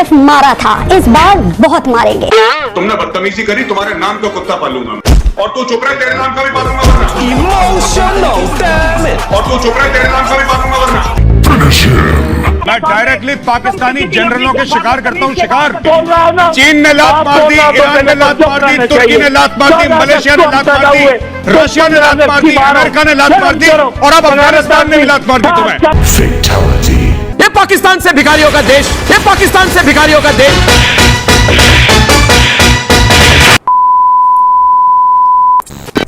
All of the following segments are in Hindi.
सिर्फ मारा था, इस बार बहुत मारेंगे। तुमने बदतमीजी करी, तुम्हारे नाम को कुत्ता पालूंगा मैं। और तू चुप रहे, तेरे नाम का भी पालूंगा वरना। Emotional damage. और तू चुप रहे, तेरे नाम का भी पालूंगा वरना। मैं डायरेक्टली पाकिस्तानी जनरलों के शिकार करता हूँ, शिकार। चीन ने लात मार दी, ईरान ने लात मार दी, तुर्की ने लात मार दी, मलेशिया ने लात मार दी, रशिया ने लात मार दी, अमेरिका ने लात मार दी और अब अफगानिस्तान ने भी लात मार दी तुम्हें। ये पाकिस्तान से भिखारियों का देश, ये पाकिस्तान से भिखारियों का देश।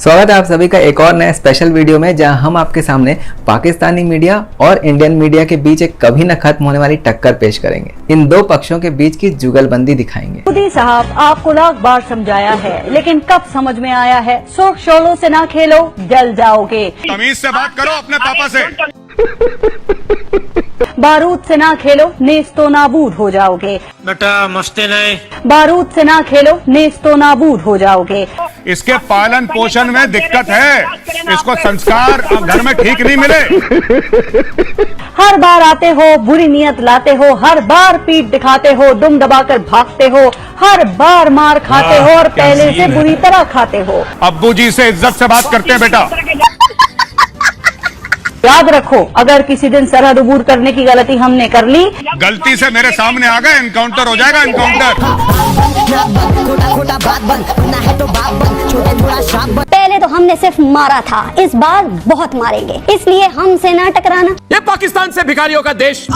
स्वागत है आप सभी का एक और नए स्पेशल वीडियो में, जहां हम आपके सामने पाकिस्तानी मीडिया और इंडियन मीडिया के बीच एक कभी न खत्म होने वाली टक्कर पेश करेंगे। इन दो पक्षों के बीच की जुगलबंदी दिखाएंगे। मोदी साहब, आपको लाख बार समझाया है, लेकिन कब समझ में आया है? सुर्ख शोलों से ना खेलो, जल जाओगे। तमीज से बात करो अपने पापा से। बारूद से ना खेलो, नेस्तो नाबूद हो जाओगे। बेटा मस्ती नहीं। बारूद से ना खेलो, नेस्तो नाबूद हो जाओगे। इसके पालन पोषण में दिक्कत है, इसको संस्कार घर में ठीक नहीं मिले। हर बार आते हो, बुरी नियत लाते हो, हर बार पीठ दिखाते हो, दुम दबाकर भागते हो, हर बार मार खाते हो और पहले से बुरी तरह खाते हो। अब्बू जी से इज्जत से बात करते हैं बेटा। याद रखो, अगर किसी दिन सरहद अबूर करने की गलती हमने कर ली, गलती से मेरे सामने आ गए, एनकाउंटर हो जाएगा, एनकाउंटर। पहले तो हमने सिर्फ मारा था, इस बार बहुत मारेंगे, इसलिए हमसे ना टकराना। ये पाकिस्तान से भिखारियों का देश।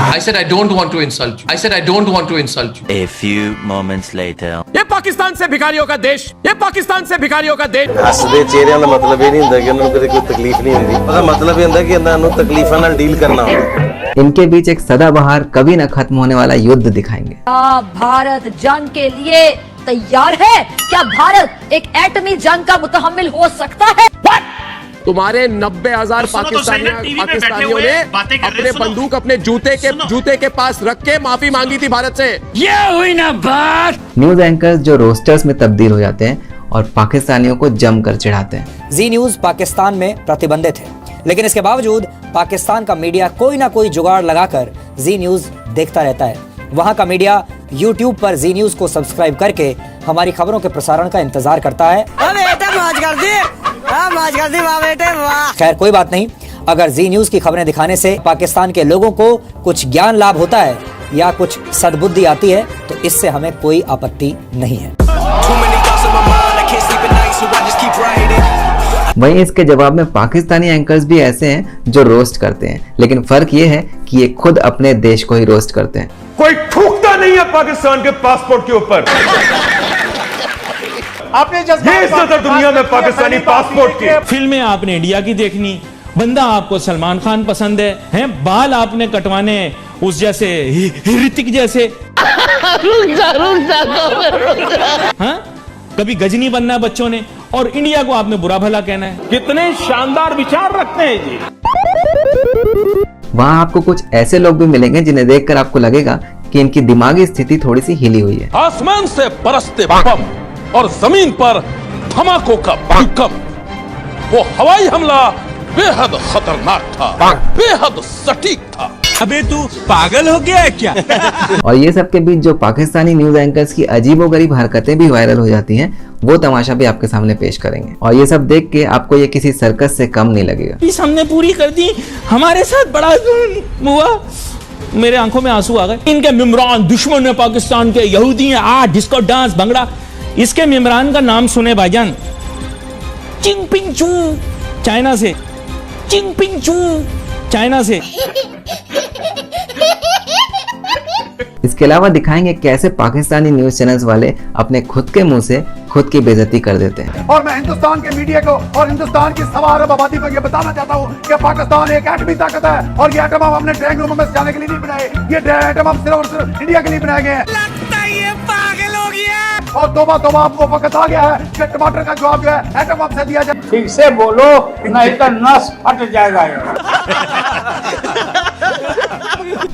I said I don't want to insult you. I said I don't want to insult you. A few moments later. ये पाकिस्तान से भिखारियों का देश, ये पाकिस्तान से भिखारियों का देश। हसदे चेहरिਆਂ ਦਾ ਮਤਲਬ ਇਹ ਨਹੀਂ ਹੁੰਦਾ ਕਿ ਉਹਨਾਂ ਨੂੰ ਕਦੇ ਕੋਈ ਤਕਲੀਫ ਨਹੀਂ ਹੁੰਦੀ। ਉਹਦਾ ਮਤਲਬ ਇਹ ਹੁੰਦਾ ਕਿ ਇਹਨਾਂ ਨੂੰ ਤਕਲੀਫਾਂ ਨਾਲ ਡੀਲ ਕਰਨਾ ਹੁੰਦਾ। इनके बीच एक सदाबहार कभी न खत्म होने वाला युद्ध दिखाएंगे। क्या भारत जंग के लिए तैयार है? क्या भारत एक एटमी जंग का मुतहम्मिल हो सकता है? तुम्हारे 90,000 पाकिस्तानियों ने अपने बंदूक अपने जूते के पास रख के माफी मांगी थी भारत से। ये हुई ना बात। न्यूज एंकर्स जो रोस्टर्स में तब्दील हो जाते हैं और पाकिस्तानियों को जमकर चिढ़ाते हैं। जी न्यूज पाकिस्तान में प्रतिबंधित है, लेकिन इसके बावजूद पाकिस्तान का मीडिया कोई ना कोई जुगाड़ लगाकर जी न्यूज देखता रहता है। वहां का मीडिया YouTube पर जी न्यूज को सब्सक्राइब करके हमारी खबरों के प्रसारण का इंतजार करता है। खैर कोई बात नहीं, अगर जी न्यूज की खबरें दिखाने से पाकिस्तान के लोगों को कुछ ज्ञान लाभ होता है या कुछ सद्बुद्धि आती है तो इससे हमें कोई आपत्ति नहीं है। वहीं इसके जवाब में पाकिस्तानी एंकर्स भी ऐसे हैं जो रोस्ट करते हैं, लेकिन फर्क ये है कि ये खुद अपने देश को ही रोस्ट करते हैं। कोई थूकता नहीं है पाकिस्तान के पासपोर्ट के ऊपर। आपने ये इज्जत है दुनिया में पाकिस्तानी पासपोर्ट की। फिल्में आपने इंडिया की देखनी, बंदा आपको सलमान खान पसंद है बाल आपने कटवाने उस जैसे ऋतिक जैसे। हाँ? कभी गजनी बनना है बच्चों ने और इंडिया को आपने बुरा भला कहना है। कितने शानदार विचार रखते हैं जी। वहाँ आपको कुछ ऐसे लोग भी मिलेंगे जिन्हें देखकर आपको लगेगा कि इनकी दिमागी स्थिति थोड़ी सी हिली हुई है। आसमान से बरसते बम और जमीन पर धमाकों का भूकंप, वो हवाई हमला बेहद खतरनाक था, बेहद सटीक था। अबे तू पागल हो गया है क्या? और ये सब के बीच जो पाकिस्तानी न्यूज एंकर्स की अजीबोगरीब हरकतें भी वायरल हो जाती हैं, वो तमाशा भी आपके सामने पेश करेंगे। और ये सब देख के आपको ये किसी सर्कस से कम नहीं लगेगा। इस हमने पूरी कर दी, हमारे साथ बड़ा हुआ, मेरे आंखों में आंसू आ गए। इनके मिमरान दुश्मन है पाकिस्तान के, यहूदी हैं, आ डिस्को डांस भंगड़ा। इसके मिमरान का नाम सुने भाईजान, चिंगपिंग चू चाइना से, चिंगपिंग चू चाइना से। इसके अलावा दिखाएंगे कैसे पाकिस्तानी न्यूज चैनल्स वाले अपने खुद के मुंह से खुद की बेइज्जती कर देते हैं। और मैं हिंदुस्तान के मीडिया को और हिंदुस्तान की सवा अरब आबादी को ये बताना चाहता हूँ कि पाकिस्तान एक एटमी ताकत है और ये एटम हमने ड्राइंग रूम में जाने के लिए नहीं बनाए, ये एटम हम सिर्फ और सिर्फ इंडिया के लिए बनाए गए हैं। लगता है ये पागल हो गया। और तोबा आपको वक्त आ गया है कि टमाटर का जवाब जो है एटम बम से दिया जाए। ठीक से बोलो नहीं तो नस फट जाएगा।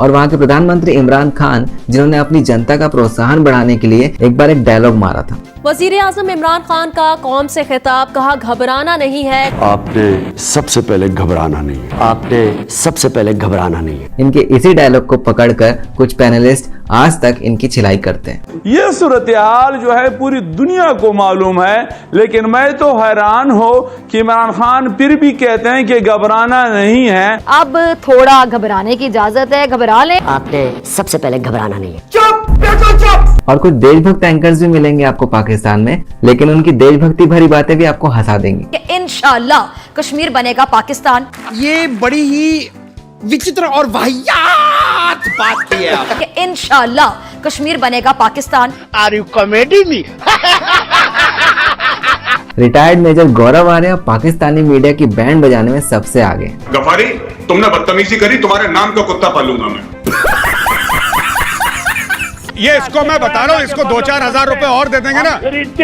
और वहाँ के प्रधानमंत्री इमरान खान, जिन्होंने अपनी जनता का प्रोत्साहन बढ़ाने के लिए एक बार एक डायलॉग मारा था। वजीर आजम इमरान खान का कौम से खिताब, कहा घबराना नहीं है। आपने सबसे पहले घबराना नहीं है, आपने सबसे पहले घबराना नहीं है। इनके इसी डायलॉग को पकड़कर कुछ पैनलिस्ट आज तक इनकी छिलाई करते हैं। ये सूरत हाल जो है पूरी दुनिया को मालूम है, लेकिन मैं तो हैरान हूँ कि इमरान खान फिर भी कहते हैं कि घबराना नहीं है। अब थोड़ा घबराने की इजाजत है, घबरा ले। आपने सबसे पहले घबराना नहीं है। और कुछ देशभक्त एंकर्स भी मिलेंगे आपको पाकिस्तान में, लेकिन उनकी देशभक्ति भरी बातें भी आपको हंसा देंगी। इंशाअल्लाह कश्मीर बनेगा पाकिस्तान। ये बड़ी ही विचित्र और वाहियात बात की है आप। इंशाअल्लाह कश्मीर बनेगा Pakistan. Are you comedy me? Retired major Gaurav Arya Pakistani media की बैंड बजाने में सबसे आगे। गफारी, तुमने बदतमीजी करी, तुम्हारे नाम का कुत्ता पालूंगा मैं। ये इसको मैं बता रहा हूँ, इसको 2-4 हजार रुपए और दे देंगे ना,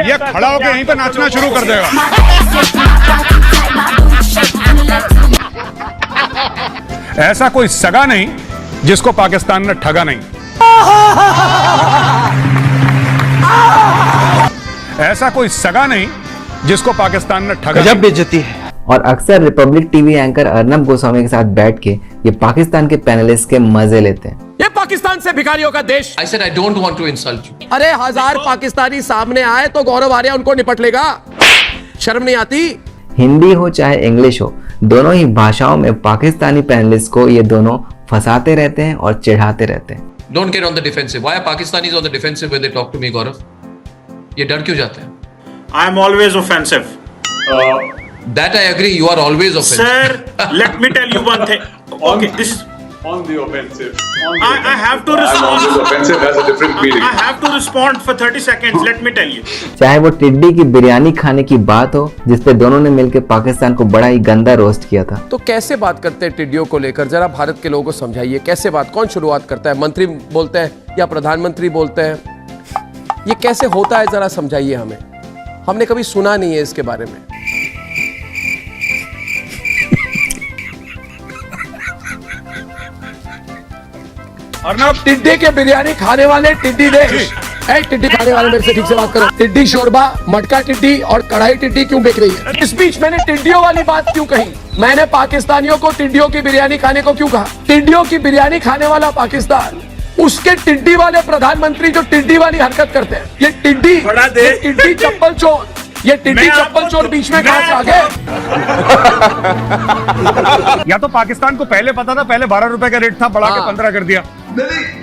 ये खड़ा होकर यहीं पे नाचना शुरू कर देगा। ऐसा कोई सगा नहीं जिसको पाकिस्तान ने ठगा नहीं, ऐसा कोई सगा नहीं जिसको पाकिस्तान ने ठगा। गजब बेइज्जती है। और अक्सर Republic TV anchor Arnab Goswami के साथ बैठ के ये पाकिस्तान के पैनलिस्ट के मजे लेते हैं। ये पाकिस्तान से भिखारियों का देश। I said I don't want to insult you. अरे 1000 पाकिस्तानी सामने आए तो गौरव आर्या उनको निपट लेगा। शर्म नहीं आती? हिंदी हो चाहे इंग्लिश हो, दोनों ही भाषाओं में पाकिस्तानी पैनलिस्ट को ये दोनों फंसाते रहते हैं और चिढ़ाते रहते हैं। Don't get on the defensive. Why are Pakistanis on the defensive when they talk to me, Gaurav? ये डर क्यों जाते हैं? I am always offensive. That I agree. You are always offensive. Sir, let me tell you one thing. Okay, this is On the offensive. I have to I'm respond. always offensive has a different meaning. I have to respond for 30 seconds. Let me tell you. चाहे वो टिड्डी की बिरयानी खाने की बात हो, जिसपे दोनों ने मिलकर पाकिस्तान को बड़ा ही गंदा रोस्ट किया था। तो कैसे बात करते हैं टिड्डियों को लेकर? जरा भारत के लोगों को समझाइए, कैसे बात, कौन शुरुआत करता है? मंत्री बोलते हैं या प्रधानमंत्री बोलते हैं? ये कैसे होता है, जरा समझाइए हमें। हमने कभी सुना नहीं है इसके बारे में। अर्नब, टिड्डी के बिरयानी खाने वाले टिड्डी देश, टिड्डी खाने वाले मेरे से ठीक से बात करो। टिड्डी शोरबा, मटका टिड्डी और कढ़ाई टिड्डी क्यों बिक रही है? इस बीच मैंने टिड्डियों वाली बात क्यों कही? मैंने पाकिस्तानियों को टिड्डियों की बिरयानी खाने को क्यों कहा? टिड्डियों की बिरयानी खाने वाला पाकिस्तान, उसके टिड्डी वाले प्रधानमंत्री जो टिड्डी वाली हरकत करते हैं, ये टिड्डी चप्पल चोर, ये टिड्डी चप्पल चोर बीच में कहां से आ गए? या तो पाकिस्तान को पहले पता था, पहले 12 रुपए का रेट था, बढ़ा के 15 कर दिया।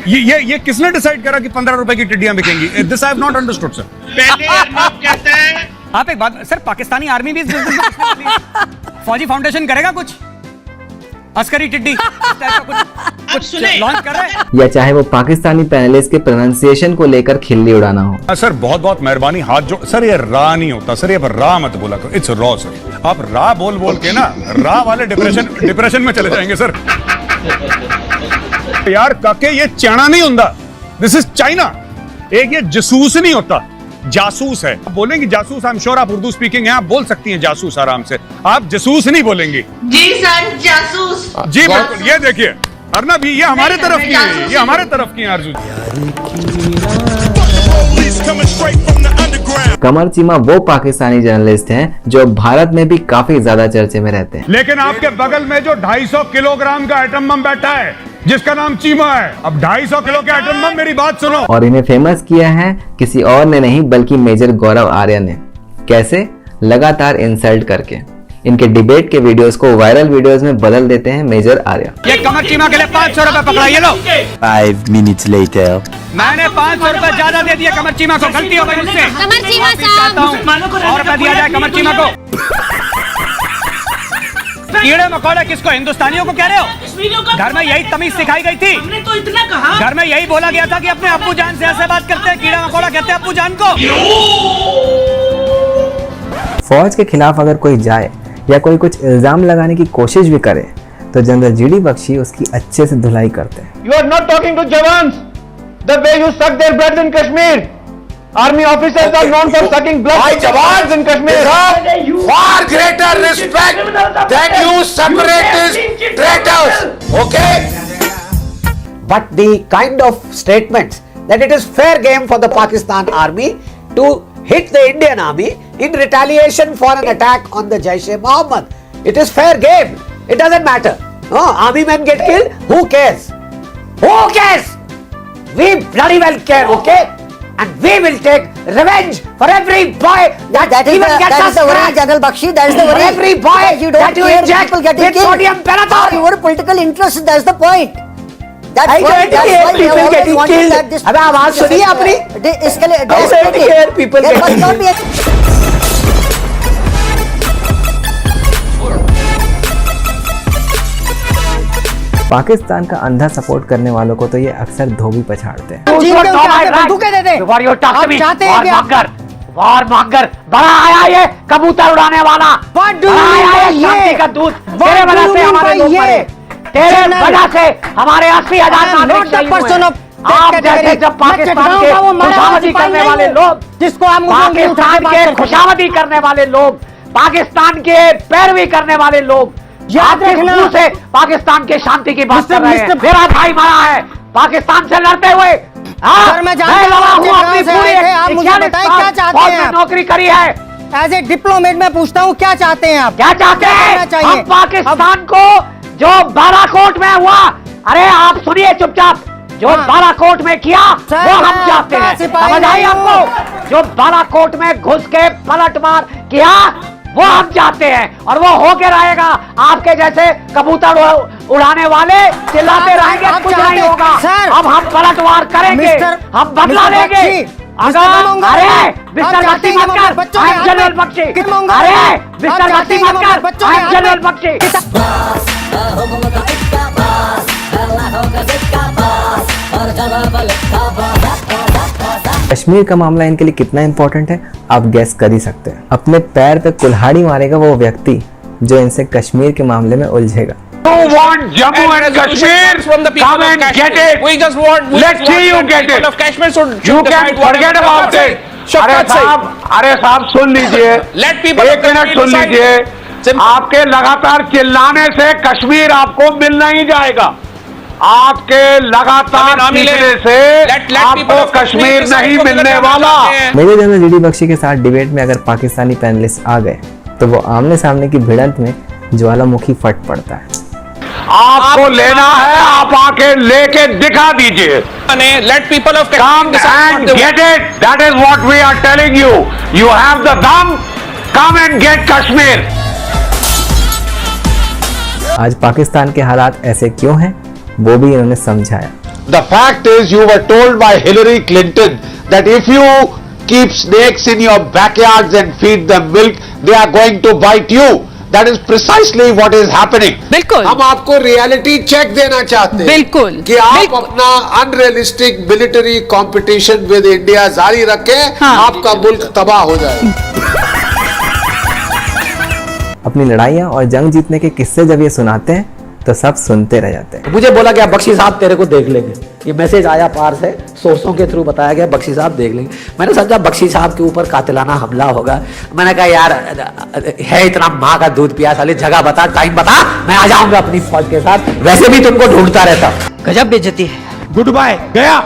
ये किसने डिसाइड करा कि 15 रुपए की टिड्डियां बिकेंगी? This I have not understood sir. पहले आप कहते हैं। आप एक बात सर, पाकिस्तानी आर्मी भी इस बिजनेस में फौजी फाउंडेशन करेगा कुछ? अस्करी टिड्डी कुछ लॉन्च कर रहा है? या चाहे वो पाकिस्तानी पैनलिस्ट के प्रोनाउंसिएशन को लेकर खिल्ली उड़ाना हो। सर बहुत बहुत मेहरबानी, हाथ जोड़। सर ये रा नहीं होता सर, ये रा मत बोला करो, इट्स रॉ सर। आप रा बोल बोल के ना रा वाले डिप्रेशन में चले जाएंगे सर। यार काके, ये चना नहीं होता, दिस इज चाइना। एक ये जासूस नहीं होता, जासूस है। आप बोलेंगे जासूस, आई एम श्योर आप उर्दू स्पीकिंग है, आप बोल सकती हैं जासूस आराम से। आप जासूस नहीं बोलेंगे। जी सर, जासूस। जी बिल्कुल, ये देखिए अर्नब, ये हमारे तरफ की है, ये हमारे तरफ की है अर्जुन। कमर चीमा वो पाकिस्तानी जर्नलिस्ट हैं जो भारत में भी काफी ज्यादा चर्चे में रहते हैं। लेकिन आपके बगल में जो 250 किलोग्राम का एटम बम बैठा है, जिसका नाम चीमा है, अब 250 किलो का एटम बम, मेरी बात सुनो। और इन्हें फेमस किया है किसी और ने नहीं बल्कि मेजर गौरव आर्या ने। कैसे? लगातार इंसल्ट करके। इनके डिबेट के वीडियोस को वायरल वीडियोस में बदल देते हैं मेजर आर्या। ये कमर चीमा के लिए 500 रुपए पकड़ा, ये लो। 5 minutes later. मैंने 500 रुपए ज्यादा दे दिया कमर चीमा को, गलती हो गई मुझसे। कमर चीमा साहब, और रुपए दिया जाए कमर चीमा को। कीड़े मकोड़े किसको, हिंदुस्तानियों को कह रहे हो? घर में यही तमीज सिखाई गई थी। हमने तो इतना कहा, घर में यही बोला गया था कि अपने अब्बू जान से ऐसे बात करते हैं, कीड़ा मकोड़ा कहते हैं अब्बू जान को। फौज के खिलाफ अगर कोई जाए या कोई कुछ इल्जाम लगाने की कोशिश भी करे तो जनरल जीडी बख्शी उसकी अच्छे से धुलाई करते हैं। You are not talking to jawans the way you suck their blood in Kashmir. Army officers are known for sucking blood. Why jawans in Kashmir? Far greater respect than you separatist traitors. Okay? But the kind of statements that it is fair game for the Pakistan army to hit the Indian army in retaliation for an attack on the Jaish-e-Mohammed. It is fair game. It doesn't matter. Army men get killed. Who cares? Who cares? We bloody well care, okay? And we will take revenge for every boy that even gets us scratched. General Bakshi, that is the For worry. every boy that you inject with sodium pentothal. Your political interest, that's the point. I don't care people getting killed. अब आवाज सुनिए अपनी. इसके लिए I don't care people getting killed. Pakistan का अंधा सपोर्ट करने वालों को तो ये अक्सर धोबी पछाड़ते हैं। बंदूकें दे दे। आप चाहते हैं क्या? वारमोंगर बड़ा आया ये कबूतर उड़ाने वाला। बड़ा आया ये शांति का दूत। तेरे वजह से हमारे लोग मरे। तेरे वजह से हमारे 80,000 नागरिक शहीद हुए। आप जैसे जब पाकिस्तान के खुशामदी करने वाले लोग, पाकिस्तान के खुशामदी करने वाले लोग, पाकिस्तान के पैरवी करने वाले लोग, याद रखना से पाकिस्तान के शांति की बात कर रहे हैं। मेरा भाई मरा है पाकिस्तान से लड़ते हुए। मैं लड़ा हूँ अपनी पूरी 41 साल नौकरी करी है। एज ए डिप्लोमेट मैं पूछता हूँ, क्या चाहते हैं आप? क्या चाहते हैं? हम पाकिस्तान को जो बालाकोट में हुआ, अरे आप सुनिए चुपचाप, जो बालाकोट में किया वो हम चाहते हैं। समझ आई आपको? जो बालाकोट में घुस के पलटवार किया वो हम चाहते हैं, और वो होके रहेगा। आपके जैसे कबूतर उड़ाने वाले चिल्लाते रहेंगे, कुछ नहीं होगा। अब हम पलटवार करेंगे, हम बदला लेंगे। अरे मिस्टर भक्ति मत कर, आई एम जनरल बख्शी। अरे मिस्टर भक्ति मत कर, I am general Bakshi. Kashmir का मामला इनके लिए कितना इंपॉर्टेंट है आप गैस कर ही सकते हैं। अपने पैर पे कुल्हाड़ी मारेगा वो व्यक्ति जो इनसे कश्मीर के मामले में उलझेगा। You want Jammu and Kashmir? Come and get it. We just want. Let's see you get it. You can forget about it. अरे साहब सुन लीजिए, एक मिनट सुन लीजिए। आपके लगातार चिल्लाने से कश्मीर आपको मिल नहीं जाएगा। आपके लगातार चिल्लाने से आपको कश्मीर नहीं मिलने वाला। मेरे जनरल जीडी बख्शी के साथ डिबेट में अगर पाकिस्तानी पैनलिस्ट आ गए तो वो आमने सामने की भिड़ंत में ज्वालामुखी फट पड़ता है। आपको लेना है, आप आके लेके दिखा दीजिए। Let people of Come and get it. That is what we are telling you. You have the dum. Come and get Kashmir. आज पाकिस्तान के हालात ऐसे क्यों हैं वो भी इन्होंने समझाया। The fact is you were told by Hillary Clinton that if you keep snakes in your backyards and feed them milk, they are going to bite you. That is precisely what is happening. बिल्कुल। हम आपको रियलिटी चेक देना चाहते हैं। बिल्कुल। कि आप अपना unrealistic military competition with India जारी रखें, आपका मुल्क तबाह हो जाए। अपनी लड़ाइयाँ और जंग जीतने के किस्से जब ये सुनाते हैं तो सब सुनते रह जाते हैं। मुझे बोला गया बख्शी साहब तेरे को देख लेंगे, ये मैसेज आया पार से, सोर्सों के थ्रू बताया गया बख्शी साहब देख लेंगे। मैंने समझा बख्शी साहब के ऊपर कातिलाना हमला होगा। मैंने कहा यार है इतना माँ का दूध पिया, साले जगह बता, टाइम बता, मैं आ जाऊंगा अपनी फौज के साथ, वैसे भी तुमको ढूंढता रहता। गजब बेइज्जती है। गुड बाय, गया।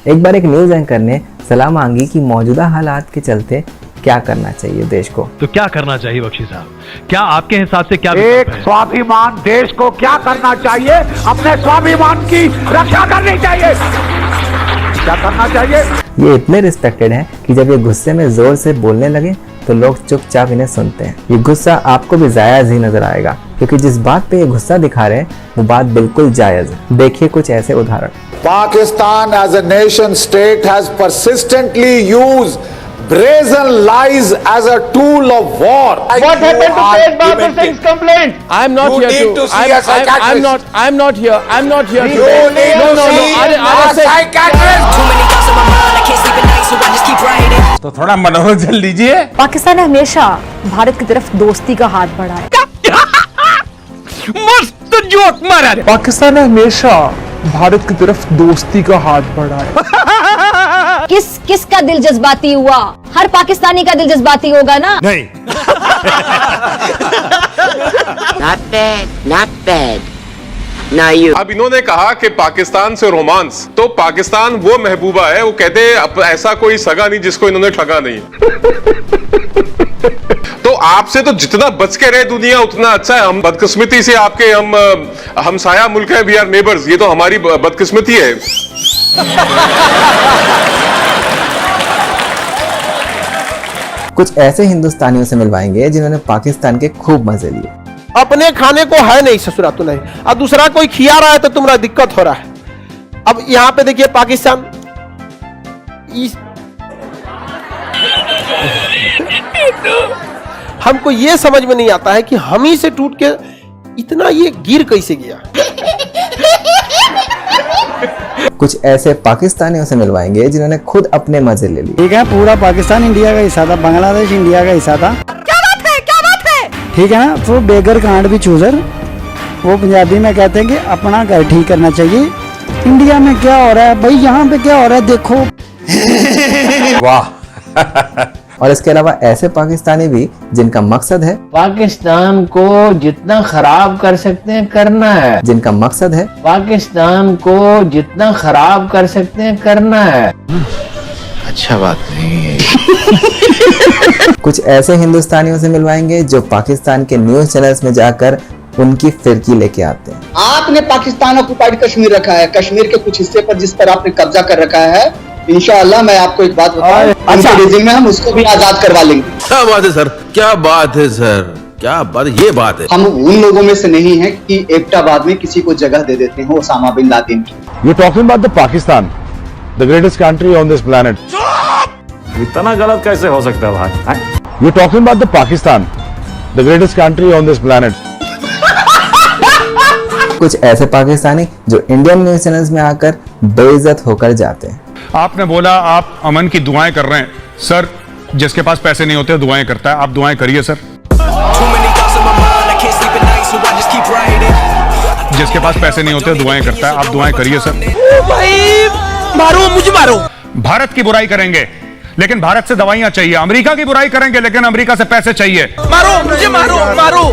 एक बार एक न्यूज एंकर ने सलाह मांगी कि मौजूदा हालात के चलते क्या करना चाहिए देश को। तो क्या करना चाहिए बख्शी साहब, क्या आपके हिसाब से क्या एक स्वाभिमान देश को क्या करना चाहिए? अपने स्वाभिमान की रक्षा करनी चाहिए। क्या करना चाहिए? ये इतने रिस्पेक्टेड हैं कि जब ये गुस्से में जोर से बोलने लगे तो लोग चुपचाप इन्हें सुनते हैं। ये गुस्सा आपको भी जायज ही नजर आएगा क्योंकि जिस बात पे ये गुस्सा दिखा रहे हैं वो बात बिल्कुल जायज है। देखिए कुछ ऐसे उदाहरण। Pakistan as a nation state has persistently used brazen lies as a tool of war. What happened to Tej Bahadur Singh's complaint? I am not You here need to see a psychiatrist. I'm not here. You need to see a psychiatrist. तो थोड़ा मनोरंजन लीजिए। पाकिस्तान ने हमेशा भारत की तरफ दोस्ती का हाथ बढ़ाया। मस्त जोक मारा। पाकिस्तान ने हमेशा भारत की तरफ दोस्ती का हाथ बढ़ाया। किसका दिल जज्बाती हुआ? हर पाकिस्तानी का दिल जज्बाती होगा ना? नहीं। Not bad. अब इन्होंने कहा कि पाकिस्तान से रोमांस, तो पाकिस्तान वो महबूबा है, वो कहते हैं अब ऐसा कोई सगा नहीं जिसको इन्होंने ठगा नहीं। तो आपसे तो जितना बच के रहे दुनिया उतना अच्छा है। हम बदकिस्मती से आपके हमसाया मुल्क है, वी आर नेबर्स, ये तो हमारी बदकिस्मती है। कुछ ऐसे हिंदुस्तानियों से मिलवाएंगे जिन्होंने पाकिस्तान के खूब मजे लिए। अपने खाने को है नहीं ससुरा तू नहीं, और दूसरा कोई खिया रहा है तो तुम्हारा दिक्कत हो रहा है। अब यहां पे देखिए पाकिस्तान हमको ये समझ में नहीं आता है कि हम ही से टूट के इतना ये गिर कैसे गया। कुछ ऐसे पाकिस्तानियों से मिलवाएंगे जिन्होंने खुद अपने मजे ले लिए। ठीक है, पूरा पाकिस्तान इंडिया का हिस्सा था, बांग्लादेश इंडिया का हिस्सा था। क्या बात है, क्या बात है? ठीक है ना, तो बेगर कांड भी चूजर, वो पंजाबी में कहते हैं कि अपना घर ठीक करना चाहिए। इंडिया में क्या हो रहा है भाई, यहाँ पे क्या हो रहा है देखो। वाह। और इसके अलावा ऐसे पाकिस्तानी भी जिनका मकसद है पाकिस्तान को जितना खराब कर सकते हैं करना है, जिनका मकसद है पाकिस्तान को जितना खराब कर सकते हैं करना है। अच्छा बात नहीं है। कुछ ऐसे हिंदुस्तानियों से मिलवाएंगे जो पाकिस्तान के न्यूज चैनल्स में जाकर उनकी फिरकी लेके आते हैं। आपने पाकिस्तान ऑक्युपाइड कश्मीर रखा है, कश्मीर के कुछ हिस्से पर जिस पर आपने कब्जा कर रखा है, इंशाअल्लाह मैं आपको एक बात बताऊं, अच्छा रिजिम में हम उसको भी आजाद करवा लेंगे। क्या बात है सर, क्या बात है सर, क्या बात, ये बात है। हम उन लोगों में से नहीं है कि एबटाबाद में किसी को जगह दे देते हैं ओसामा बिन लादेन की। You're talking about the Pakistan, the greatest country on this planet. इतना गलत कैसे हो सकता है भाई? You're talking about the Pakistan, the greatest country on this planet. कुछ ऐसे पाकिस्तानी जो इंडियन न्यूज चैनल्स में आकर बेइज्जत होकर जाते हैं। आपने बोला आप अमन की दुआएं कर रहे हैं सर, जिसके पास पैसे नहीं होते दुआएं करता है, आप दुआएं करिए सर। जिसके पास पैसे नहीं होते दुआएं करता है, आप दुआएं करिए सर। भाई मारो, मुझे मारो। भारत की बुराई करेंगे लेकिन भारत से दवाइयां चाहिए, अमेरिका की बुराई करेंगे लेकिन अमेरिका से पैसे चाहिए। मारो मुझे, मारो मारो,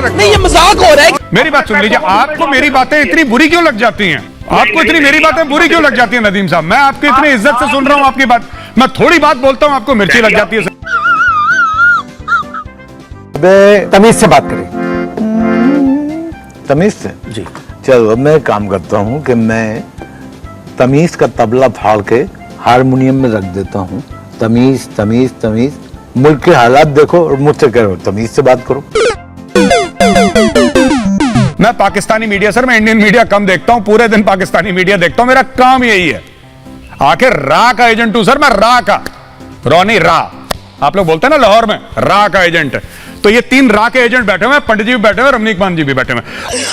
नहीं ये मजाक हो रहा है। मेरी बात सुन लीजिए, आपको मेरी बातें इतनी बुरी क्यों लग जाती हैं? आपको इतनी मेरी बातें बुरी क्यों लग जाती है नदीम साहब? मैं आपकी इतनी इज्जत से सुन रहा हूं आपकी बात, मैं थोड़ी बात बोलता हूं आपको मिर्ची लग जाती है। तमीज से बात करें, तमीज से जी। चलो मैं काम करता हूं कि मैं तमीज का तबला फाड़ के हारमोनियम में रख देता हूं। तमीज तमीज तमीज, मुल्क के हालात देखो और मुझसे करो तमीज से बात करो। मैं पाकिस्तानी मीडिया सर, मैं इंडियन मीडिया कम देखता हूं, पूरे दिन पाकिस्तानी मीडिया देखता हूं, मेरा काम यही है। आखिर रा का एजेंट हूं सर मैं, रा का, रोनी रा, आप लोग बोलते हैं ना लाहौर में रा का एजेंट। तो ये 3 रा के एजेंट बैठे हुए हैं, पंडित जी भी बैठे हुए हैं, रमनीक मान जी भी बैठे हुए हैं।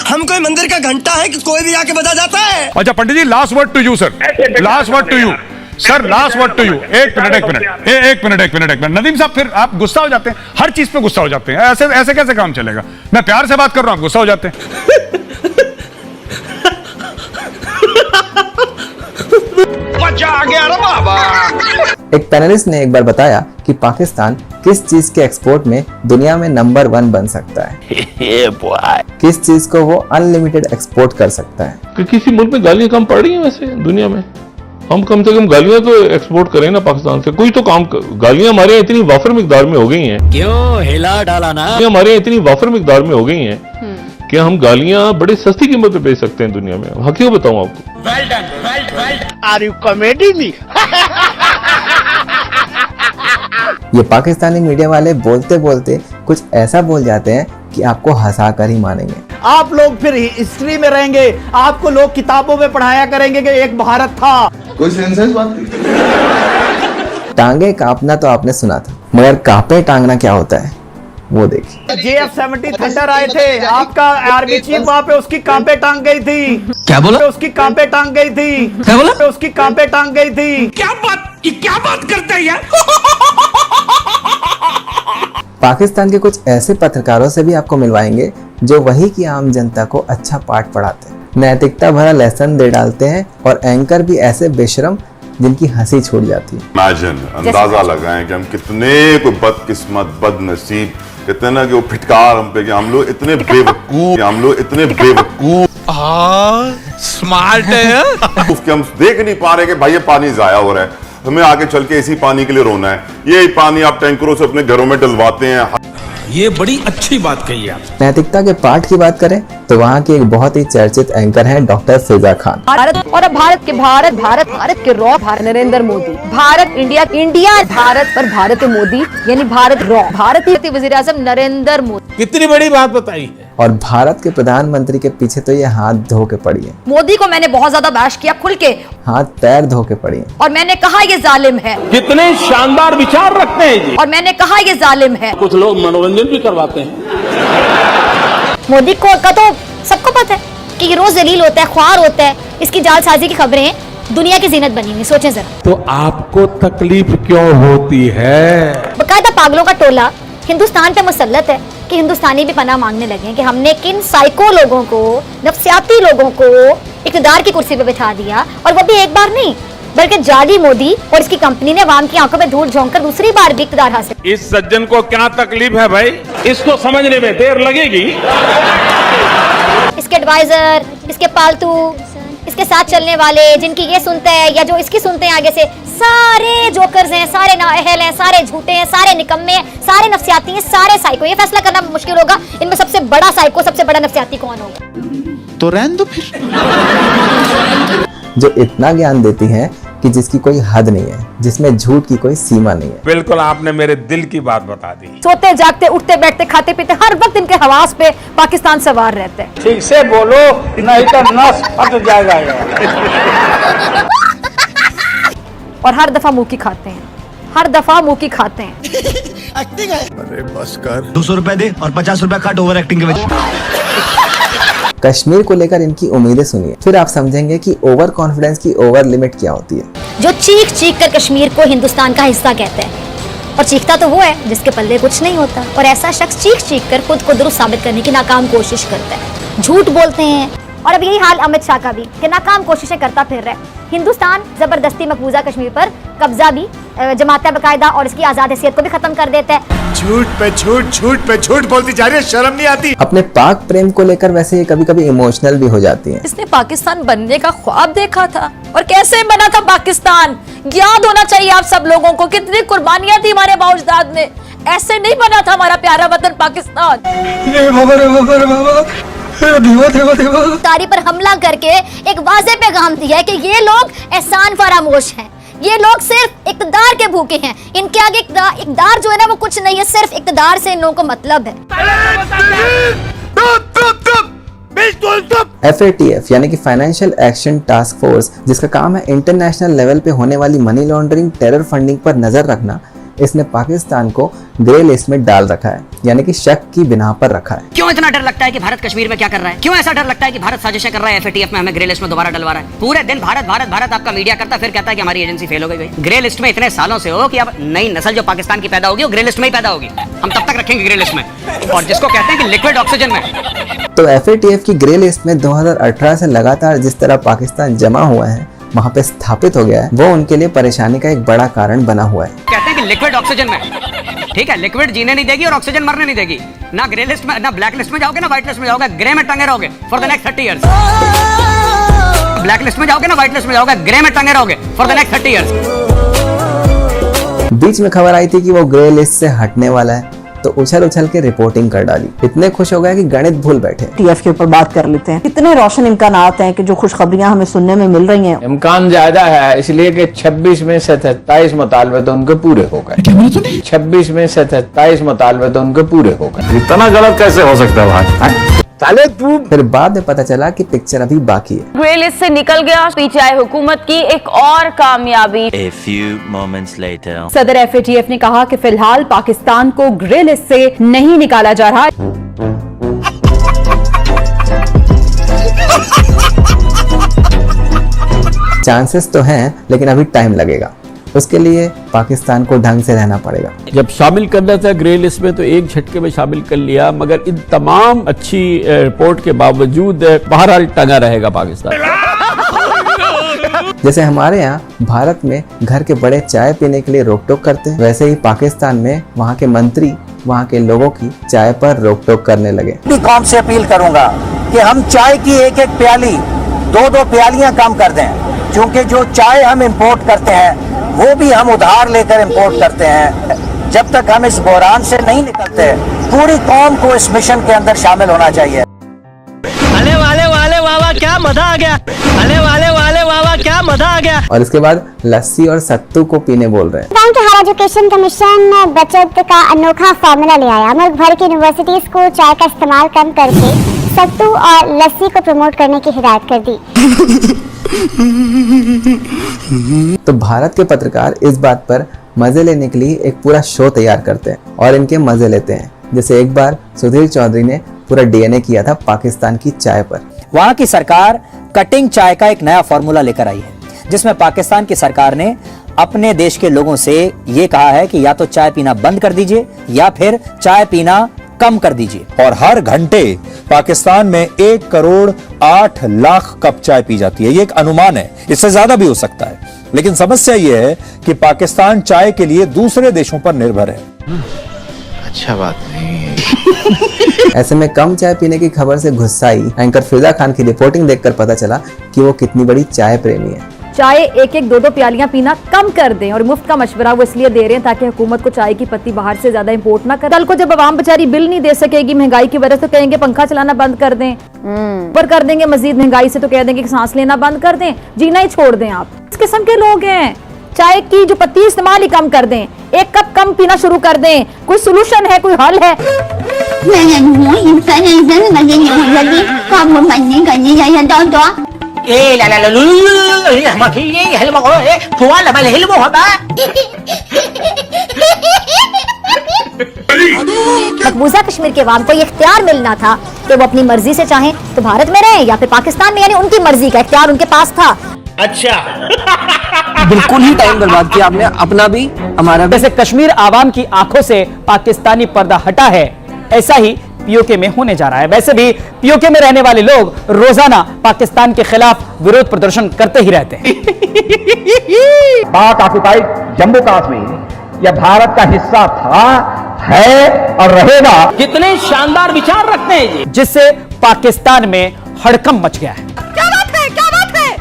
हम कोई मंदिर का घंटा है कि कोई भी आके बजा जाता है? अच्छा Pandit ji, last word to you sir, last word to you sir, last word to you. एक मिनट नदीम साहब, फिर आप गुस्सा हो जाते हैं, हर चीज पे गुस्सा हो जाते हैं, ऐसे ऐसे कैसे काम चलेगा? मैं प्यार से बात कर रहा हूं, आप गुस्सा हो जाते हैं। मजा आ गया रे बाबा। एक पैनलिस्ट ने एक बार बताया कि पाकिस्तान किस चीज के एक्सपोर्ट में दुनिया में नंबर 1 बन सकता है। किस चीज को वो अनलिमिटेड एक्सपोर्ट कर सकता है। कि किसी मुल्क में गालियां कम पड़ रही हैं वैसे दुनिया में? हम कम से कम गालियां तो एक्सपोर्ट करें ना पाकिस्तान से, कोई तो काम। गालियां हमारे यहाँ इतनी वाफर मिकदार में हो गई हैं, क्यों हिला डाला ना? हमारे यहाँ इतनी वाफर मिकदार में हो गई हैं कि हम गालियां बड़ी सस्ती कीमत पे बेच सकते हैं दुनिया में। हाँ क्यों बताऊं आपको? Are you comedy me? ये पाकिस्तानी मीडिया वाले बोलते बोलते कुछ ऐसा बोल जाते हैं कि आपको हंसा कर ही मानेंगे। आप लोग फिर हिस्ट्री में रहेंगे, आपको लोग किताबों में पढ़ाया करेंगे कि एक भारत था। कोई सेंस है इस बात की? टांगे कांपना तो आपने सुना था, मगर कांपे टांगना क्या होता है वो देखिए। JF-70 थंडर आए थे, आपका आर्मी चीफ वहाँ पे उसकी कांपे टांग गई थी। क्या बोला? उसकी कांपे टांग गई थी। क्या बोला? उसकी कांपे टांग गई थी। क्या बात करते हैं यार? पाकिस्तान के कुछ ऐसे पत्रकारों से भी आपको मिलवाएंगे जो वही की आम जनता को अच्छा पाठ पढ़ाते हैं, नैतिकता भरा लेसन दे डालते हैं, और एंकर भी ऐसे बेशरम जिनकी हंसी छूट जाती है। इमेजिन, अंदाजा लगाएं कि हम कितने कोई बदकिस्मत, बदनसीब, कितने ना कि वो फिटकार हम पे कि हम लोग इतने बेवकूफ, स्मार्ट है। उसके हम देख नहीं पा रहे कि भाई ये पानी जाया हो रहा है, हमें आगे चल के इसी पानी के लिए रोना है। ये पानी आप टैंकरों से अपने घरों में डलवाते हैं। ये बड़ी अच्छी बात कही आप। नैतिकता के पाठ की बात करें तो वहाँ की एक बहुत ही चर्चित एंकर हैं डॉक्टर फिजा खान। भारत और अब भारत के रॉ भारत नरेंद्र मोदी, भारत इंडिया भारत पर भारत मोदी यानी भारत रॉ भारतीय वजीर आजम नरेंद्र मोदी। कितनी बड़ी बात बताई है। और भारत के प्रधानमंत्री के पीछे तो ये हाथ धो के पड़ी है। मोदी को मैंने बहुत ज्यादा बैश किया खुल के, हाथ पैर धो के पड़ी है। और मैंने कहा ये जालिम है। कितने शानदार विचार रखते हैं जी। और मैंने कहा ये जालिम है। कुछ लोग मनोरंजन भी करवाते हैं। मोदी को का तो सबको पता है कि ये रोज जलील होता है, ख्वार होता है, इसकी जालसाजी की खबरें दुनिया की जीनत बनी हुई। सोचें जरा। तो आपको तकलीफ क्यों होती है? बकायदा पागलों का टोला हिंदुस्तान पे मुसल्लत है कि हिंदुस्तानी भी पनाह मांगने लगे हैं कि हमने किन साइको लोगों को, नफ्सियाती लोगों को इक़्तिदार की कुर्सी पे बिठा दिया, और वो भी एक बार नहीं बल्कि जाली मोदी और इसकी कंपनी ने आवाम की आंखों में धूल झोंककर दूसरी बार भी इक़्तिदार हासिल। इस सज्जन को क्या तकलीफ है भाई, इसको समझने में देर लगेगी। इसके एडवाइजर, इसके पालतू, इसके साथ चलने वाले, जिनकी ये सुनते हैं या जो इसकी सुनते हैं आगे से, सारे जोकर्स हैं, सारे नाअहल हैं, सारे झूठे हैं, सारे निकम्मे हैं, सारे नफ्सियाती हैं, सारे साइको। ये फैसला करना मुश्किल होगा इनमें सबसे बड़ा साइको, सबसे बड़ा नफ्सियाती कौन होगा। तो रहने दो फिर। जो इतना ज्ञान देती है कि जिसकी कोई हद नहीं है, जिसमें झूठ की कोई सीमा नहीं है। बिल्कुल आपने मेरे दिल की बात बता दी। सोते जागते उठते बैठते खाते पीते हर वक्त इनके हवास पे पाकिस्तान सवार रहते हैं। ठीक से बोलो नहीं तो नस फट जाएगा। और हर दफा मुंह की खाते हैं, हर दफा मुंह की खाते हैं। एक्टिंग है। अरे बस कर। 200 रुपए दे और 50 रुपए काट ओवर एक्टिंग के वजह। कश्मीर को लेकर इनकी उम्मीदें सुनिए, फिर आप समझेंगे कि ओवर कॉन्फिडेंस की ओवर लिमिट क्या होती है। जो चीख चीख कर कश्मीर को हिंदुस्तान का हिस्सा कहते हैं, और चीखता तो वो है जिसके पल्ले कुछ नहीं होता, और ऐसा शख्स चीख चीख कर खुद को दुरुस्त साबित करने की नाकाम कोशिश करता है, झूठ बोलते हैं। और अब यही हाल अमित शाह का भी कि नाकाम कोशिशें करता फिर रहा है। हिंदुस्तान जबरदस्ती मकबूजा कश्मीर पर कब्जा भी जमाता बकायदा और इसकी आजाद हैसियत को भी खत्म कर देता है। झूठ पे झूठ, झूठ पे झूठ बोलती जा रही है, शर्म नहीं आती। अपने पाक प्रेम को लेकर वैसे ये कभी कभी इमोशनल भी हो जाती हैं। इसने पाकिस्तान बनने का ख्वाब देखा था, और कैसे बना था पाकिस्तान, याद होना चाहिए आप सब लोगों को। कितनी कुर्बानियां थी हमारे बाउजदाद ने, ऐसे नहीं बना था हमारा प्यारा वतन पाकिस्तान। तारी पर हमला करके एक वाज़ेह पैगाम दिया है कि ये लोग एहसान फरामोश हैं, ये लोग सिर्फ इक़्तिदार के भूखे हैं, इनके आगे इक़्तिदार जो है ना वो कुछ नहीं है, सिर्फ इक़्तिदार से इन लोगों को मतलब है। FATF यानी कि फाइनेंशियल एक्शन टास्क फोर्स, जिसका काम है इंटरनेशनल लेवल पे होने वाली मनी लॉन्ड्रिंग, टेरर फंडिंग पर नजर रखना, इसने पाकिस्तान को ग्रे लिस्ट में डाल रखा है, यानी कि शक की बिना पर रखा है। क्यों इतना डर लगता है कि भारत कश्मीर में क्या कर रहा है? क्यों ऐसा डर लगता है कि भारत साजिशें कर रहा है, FATF में हमें ग्रे लिस्ट में दोबारा डलवा रहा है? पूरे दिन भारत भारत भारत आपका मीडिया करता, फिर कहता है कि हमारी एजेंसी फेल हो गई। ग्रे लिस्ट में इतने सालों से हो कि अब नई नस्ल जो पाकिस्तान की पैदा होगी वो ग्रे लिस्ट में ही पैदा होगी। हम तब तक रखेंगे ग्रे लिस्ट में, और जिसको कहते हैं कि लिक्विड ऑक्सीजन में। तो FATF की ग्रे लिस्ट में 2018 से लगातार जिस तरह पाकिस्तान जमा हुआ है, वहाँ पे स्थापित हो गया है, वो उनके लिए परेशानी का एक बड़ा कारण बना हुआ है। कहते हैं कि लिक्विड ऑक्सीजन में, ठीक है, लिक्विड जीने नहीं देगी और ऑक्सीजन मरने नहीं देगी। ना ग्रे लिस्ट में, ना ब्लैक लिस्ट में जाओगे, ना व्हाइट लिस्ट में जाओगे, ग्रे में टंगे रहोगे for the next 30 years. Black list में जाओगे, ना व्हाइट लिस्ट में जाओगे, ग्रे में टंगे रहोगे फॉर द नेक्स्ट 30 इयर्स। बीच में खबर आई थी कि वो ग्रे लिस्ट से हटने वाला है, तो उछल उछल के रिपोर्टिंग कर डाली। इतने खुश हो गए कि गणित भूल बैठे। TF के ऊपर बात कर लेते हैं। कितने रोशन इम्कानात हैं कि जो खुशखबरियां हमें सुनने में मिल रही हैं। इम्कान ज्यादा है, इसलिए कि 26 में से 27 मुतालबे तो उनके पूरे हो गए। 26 में से 27 मुतालबे तो उनके पूरे हो गए। इतना गलत कैसे हो सकता है भाई? साले तू। फिर बाद में पता चला कि पिक्चर अभी बाकी है। ग्रे लिस्ट से निकल गया, पीछे आई हुकूमत की एक और कामयाबी। A few moments later. सदर FATF ने कहा कि फिलहाल पाकिस्तान को ग्रे लिस्ट से नहीं निकाला जा रहा। चांसेस तो हैं, लेकिन अभी टाइम लगेगा। उसके लिए पाकिस्तान को ढंग से रहना पड़ेगा। जब शामिल करना था ग्रे लिस्ट में तो एक झटके में शामिल कर लिया, मगर इन तमाम अच्छी रिपोर्ट के बावजूद बहरहाल टंगा रहेगा पाकिस्तान। जैसे हमारे यहाँ भारत में घर के बड़े चाय पीने के लिए रोक टोक करते हैं, वैसे ही पाकिस्तान में वहाँ के मंत्री वहाँ के लोगों की चाय पर रोक टोक करने लगे। कौम से अपील करूंगा कि हम चाय की एक एक प्याली 2-2 प्यालियां कम कर दें, क्योंकि जो चाय हम इंपोर्ट करते हैं वो भी हम उधार लेकर इंपोर्ट करते हैं। जब तक हम इस बहरान से नहीं निकलते, पूरी कौम को इस मिशन के अंदर शामिल होना चाहिए। अले वाले वाले वाह क्या मजा आ गया, अले वाले वाले वाह क्या मजा आ गया। और इसके बाद लस्सी और सत्तू को पीने बोल रहे हैं। हायर एजुकेशन कमीशन बचत का अनोखा फॉर्मूला ले आया। मुल्क भर की यूनिवर्सिटीज को चाय का इस्तेमाल कम करके सत्तू और लस्सी को प्रमोट करने की हिदायत कर दी। तो भारत के पत्रकार इस बात पर मजे लेने के लिए एक पूरा शो तैयार करते हैं और इनके मजे लेते हैं। जैसे एक बार सुधीर चौधरी ने पूरा डीएनए किया था पाकिस्तान की चाय पर। वहाँ की सरकार कटिंग चाय का एक नया फॉर्मूला लेकर आई है, जिसमें पाकिस्तान की सरकार ने अपने देश के लोगों से ये कहा है कि या तो चाय पीना बंद कर दीजिए या फिर चाय पीना कम कर दीजिए। और हर घंटे पाकिस्तान में 1 करोड़ 8 लाख कप चाय पी जाती है। ये एक अनुमान है, इससे ज्यादा भी हो सकता है, लेकिन समस्या ये है कि पाकिस्तान चाय के लिए दूसरे देशों पर निर्भर है। अच्छा बात नहीं है। ऐसे में कम चाय पीने की खबर से गुस्सा आई एंकर फिजा खान की रिपोर्टिंग देखकर पता चला कि वो कितनी बड़ी चाय प्रेमी है। चाय 1-2 प्यालियां पीना कम कर दें, और मुफ्त का मशवरा वो इसलिए दे रहे हैं ताकि हुकूमत को चाय की पत्ती बाहर से ज्यादा इंपोर्ट ना करे। कल को जब आवाम बेचारी बिल नहीं दे सकेगी महंगाई की वजह से, तो कहेंगे पंखा चलाना बंद कर दें, ऊपर कर देंगे मजीद महंगाई से, तो कह देंगे कि सांस लेना बंद कर दें, जीना ही छोड़ दें। आप इस किस्म के लोग हैं। चाय की जो पत्ती इस्तेमाल ही कम कर दें, 1 कप कम पीना शुरू कर दें। कोई सोल्यूशन है, कोई हल है? मकबूजा कश्मीर के अवाम को ये इख्तियार मिलना था कि वो अपनी मर्जी से चाहें तो भारत में रहें या फिर पाकिस्तान में, यानी उनकी मर्जी का इख्तियार उनके पास था। अच्छा बिल्कुल ही टाइम बर्बाद किया आपने, अपना भी हमारा भी। जैसे कश्मीर आवाम की आंखों से पाकिस्तानी पर्दा हटा है, ऐसा ही पीओके में होने जा रहा है। वैसे भी पीओके में रहने वाले लोग रोजाना पाकिस्तान के खिलाफ विरोध प्रदर्शन करते ही रहते हैं। पाक ऑक्युपाइड जम्मू कश्मीर यह भारत का हिस्सा था, है और रहेगा। कितने शानदार विचार रखते हैं जी, जिससे पाकिस्तान में हड़कंप मच गया है। क्या बात है, क्या बात है?